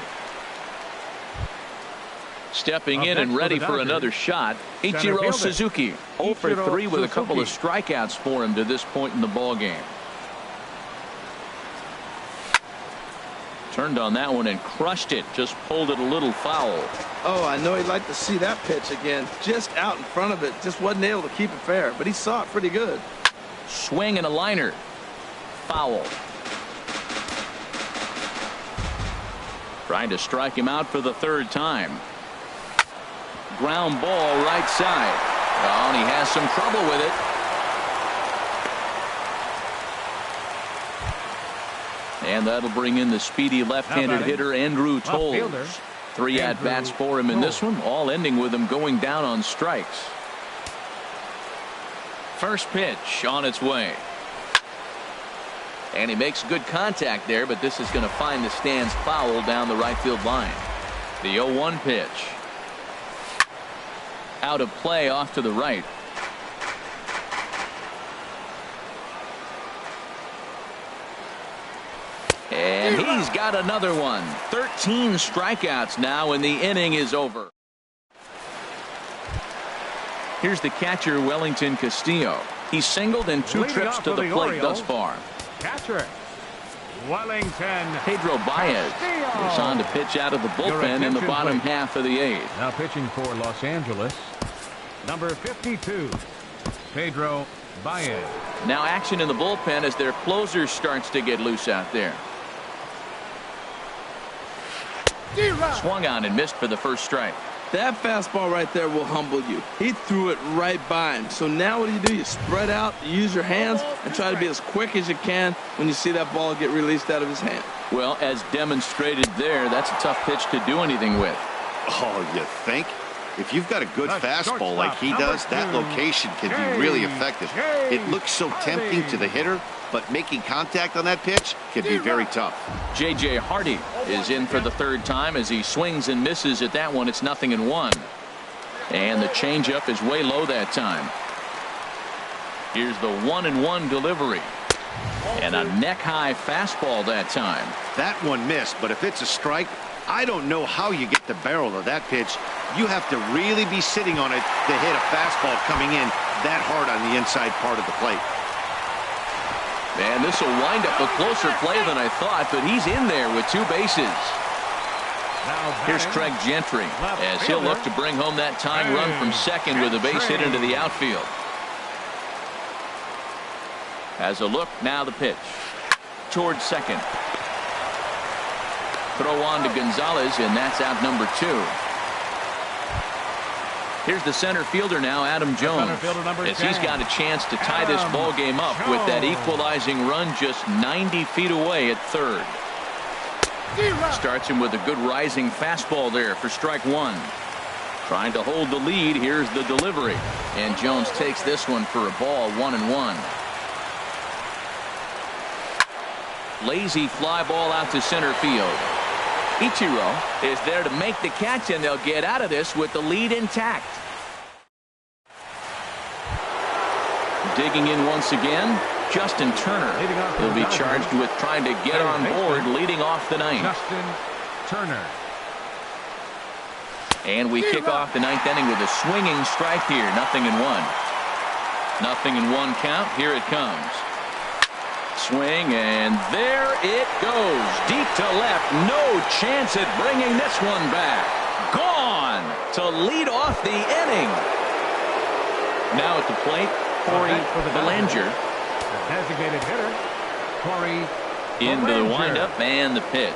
Stepping Up in and next for ready the for Dodgers, another shot, center Ichiro fielder, Suzuki. 0 for Ichiro 3 with a couple of Suzuki. strikeouts for him to this point in the ball game. Turned on that one and crushed it. Just pulled it a little foul. Oh, I know he'd like to see that pitch again. Just out in front of it. Just wasn't able to keep it fair, but he saw it pretty good. Swing and a liner. Foul. Trying to strike him out for the 3rd time. Ground ball right side. Oh, and he has some trouble with it. And that'll bring in the speedy left-handed batting, hitter Andrew left Toles. fielder, 3 Andrew at-bats for him in this Toles. one, all ending with him going down on strikes. First pitch on its way. And he makes good contact there, but this is going to find the stands foul down the right field line. The 0-1 pitch. Out of play off to the right. And he's got another one. 13 strikeouts now, and the inning is over. Here's the catcher, Wellington Castillo. He's singled in 2 Leading trips off to for the the plate thus Orioles, far. Catcher, Wellington. Pedro Baez Castillo. is on to pitch out of the bullpen in the attention, bottom please. half of the 8th. Now pitching for Los Angeles, number 52, Pedro Baez. Now action in the bullpen as their closer starts to get loose out there. Swung on and missed for the first strike. That fastball right there will humble you. He threw it right by him. So now what do? You spread out, you use your hands, and try to be as quick as you can when you see that ball get released out of his hand. Well, as demonstrated there, that's a tough pitch to do anything with. Oh, you think? If you've got a good fastball like he does, that location can be really effective. It looks so tempting to the hitter, but making contact on that pitch can be very tough. J.J. Hardy is in for the third time as he swings and misses at that one. It's 0-1. And the changeup is way low that time. Here's the 1-1 delivery. And a neck-high fastball that time. That one missed, but if it's a strike, I don't know how you get the barrel of that pitch. You have to really be sitting on it to hit a fastball coming in that hard on the inside part of the plate. And this will wind up a closer play than I thought, but he's in there with two bases. Here's Craig Gentry as he'll look to bring home that tying run from second with a base hit into the outfield. As a look, now the pitch towards second. Throw on to Gonzalez, and that's out number 2. Here's the center fielder now, Adam Jones, as he's got a chance to tie this ball game up with that equalizing run just 90 feet away at third. Starts him with a good rising fastball there for strike 1. Trying to hold the lead. Here's the delivery, and Jones takes this one for a ball, 1-1. Lazy fly ball out to center field. Ichiro is there to make the catch, and they'll get out of this with the lead intact. Digging in once again, Justin Turner will be charged with trying to get on board leading off the ninth. Justin Turner. And we kick off the ninth inning with a swinging strike here. 0-1. 0-1 count. Here it comes. Swing, and there it goes. Deep to left. No chance at bringing this one back. Gone to lead off the inning. Now at the plate, Corey Belanger. Designated hitter, Corey Into the windup and the pitch.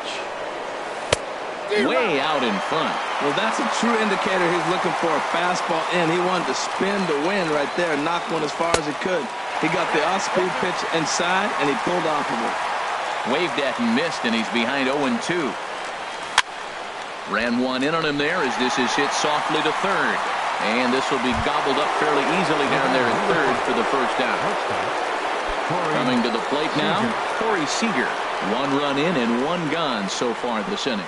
Way out in front. Well, that's a true indicator he's looking for a fastball in. He wanted to spin to win right there, knock one as far as he could. He got the off-speed pitch inside, and he pulled off of it. Waved at and missed, and he's behind 0-2. Ran one in on him there as this is hit softly to third. And this will be gobbled up fairly easily down there at third for the first out. Coming to the plate now, Corey Seager. 1 run in and 1 gone so far this inning.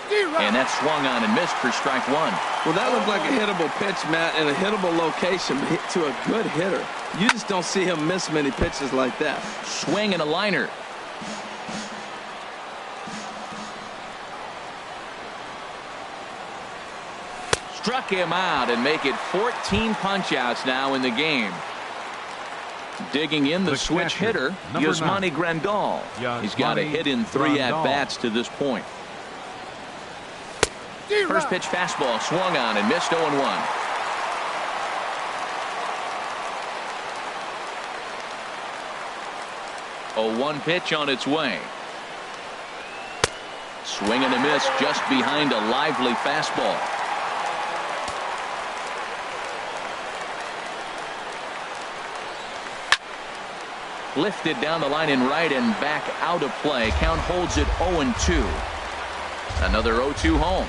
And that swung on and missed for strike 1. Well, that looked like a hittable pitch, Matt, in a hittable location to a good hitter. You just don't see him miss many pitches like that. Swing and a liner. Struck him out and make it 14 punch-outs now in the game. Digging in the switch hitter, Yasmani Grandal. He's got a hit in 3 at-bats to this point. First pitch fastball swung on and missed 0-1. 0-1 pitch on its way. Swing and a miss just behind a lively fastball. Lifted down the line in right and back out of play. Count holds it 0-2. Another 0-2 home.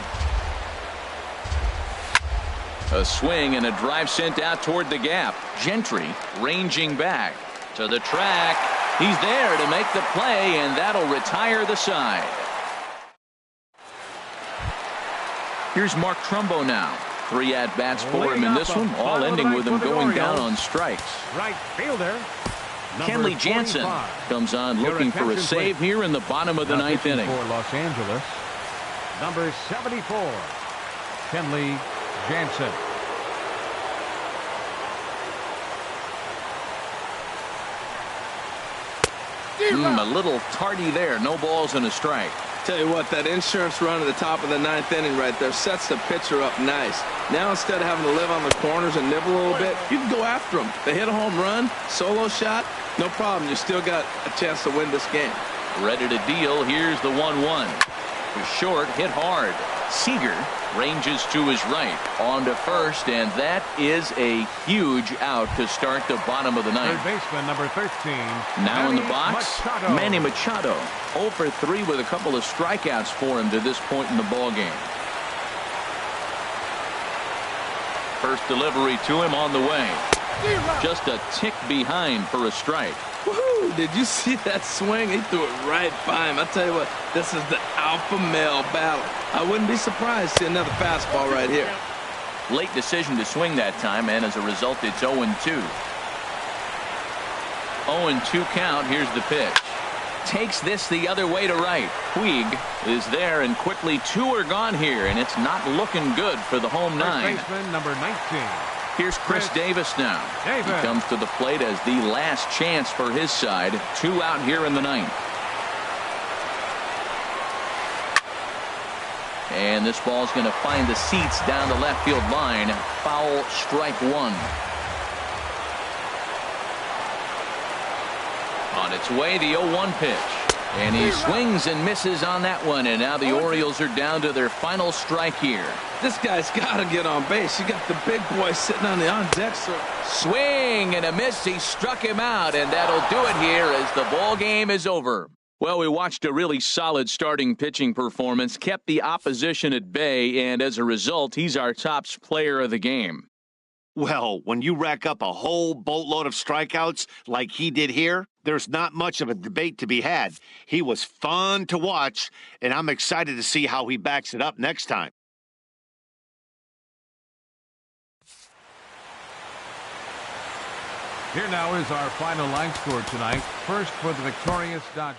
A swing and a drive sent out toward the gap. Gentry ranging back to the track. He's there to make the play, and that'll retire the side. Here's Mark Trumbo now. 3 at-bats for him in this one, all ending with him going down on strikes. Right fielder. Kenley Jansen comes on looking for a save here in the bottom of the ninth inning. For Los Angeles, number 74, Kenley Jansen. A little tardy there. No balls and a strike. Tell you what, that insurance run at the top of the ninth inning right there sets the pitcher up nice. Now instead of having to live on the corners and nibble a little bit, you can go after them. They hit a home run, solo shot, no problem. You still got a chance to win this game. Ready to deal. Here's the 1-1. was short, hit hard. Seager ranges to his right. On to first, and that is a huge out to start the bottom of the ninth. Third baseman, number 13. Now in the box, Machado. Manny Machado. 0 for 3 with a couple of strikeouts for him to this point in the ball game. First delivery to him on the way. Just a tick behind for a strike. Woohoo! Did you see that swing? He threw it right by him. I tell you what, this is the alpha male battle. I wouldn't be surprised to see another fastball right here. Late decision to swing that time, and as a result, it's 0-2. 0-2 count. Here's the pitch. Takes this the other way to right. Puig is there, and quickly 2 are gone here, and it's not looking good for the home 9. First baseman, number 19. Here's Chris Davis now. Davis. He comes to the plate as the last chance for his side. 2 out here in the ninth. And this ball's going to find the seats down the left field line. Foul, strike 1. On its way, the 0-1 pitch. And he swings and misses on that one. And now the Orioles are down to their final strike here. This guy's got to get on base. You got the big boy sitting on the on-deck circle. Swing and a miss. He struck him out, and that'll do it here as the ball game is over. Well, we watched a really solid starting pitching performance, kept the opposition at bay, and as a result, he's our top player of the game. Well, when you rack up a whole boatload of strikeouts like he did here, there's not much of a debate to be had. He was fun to watch, and I'm excited to see how he backs it up next time. Here now is our final line score tonight. First for the victorious Dodgers.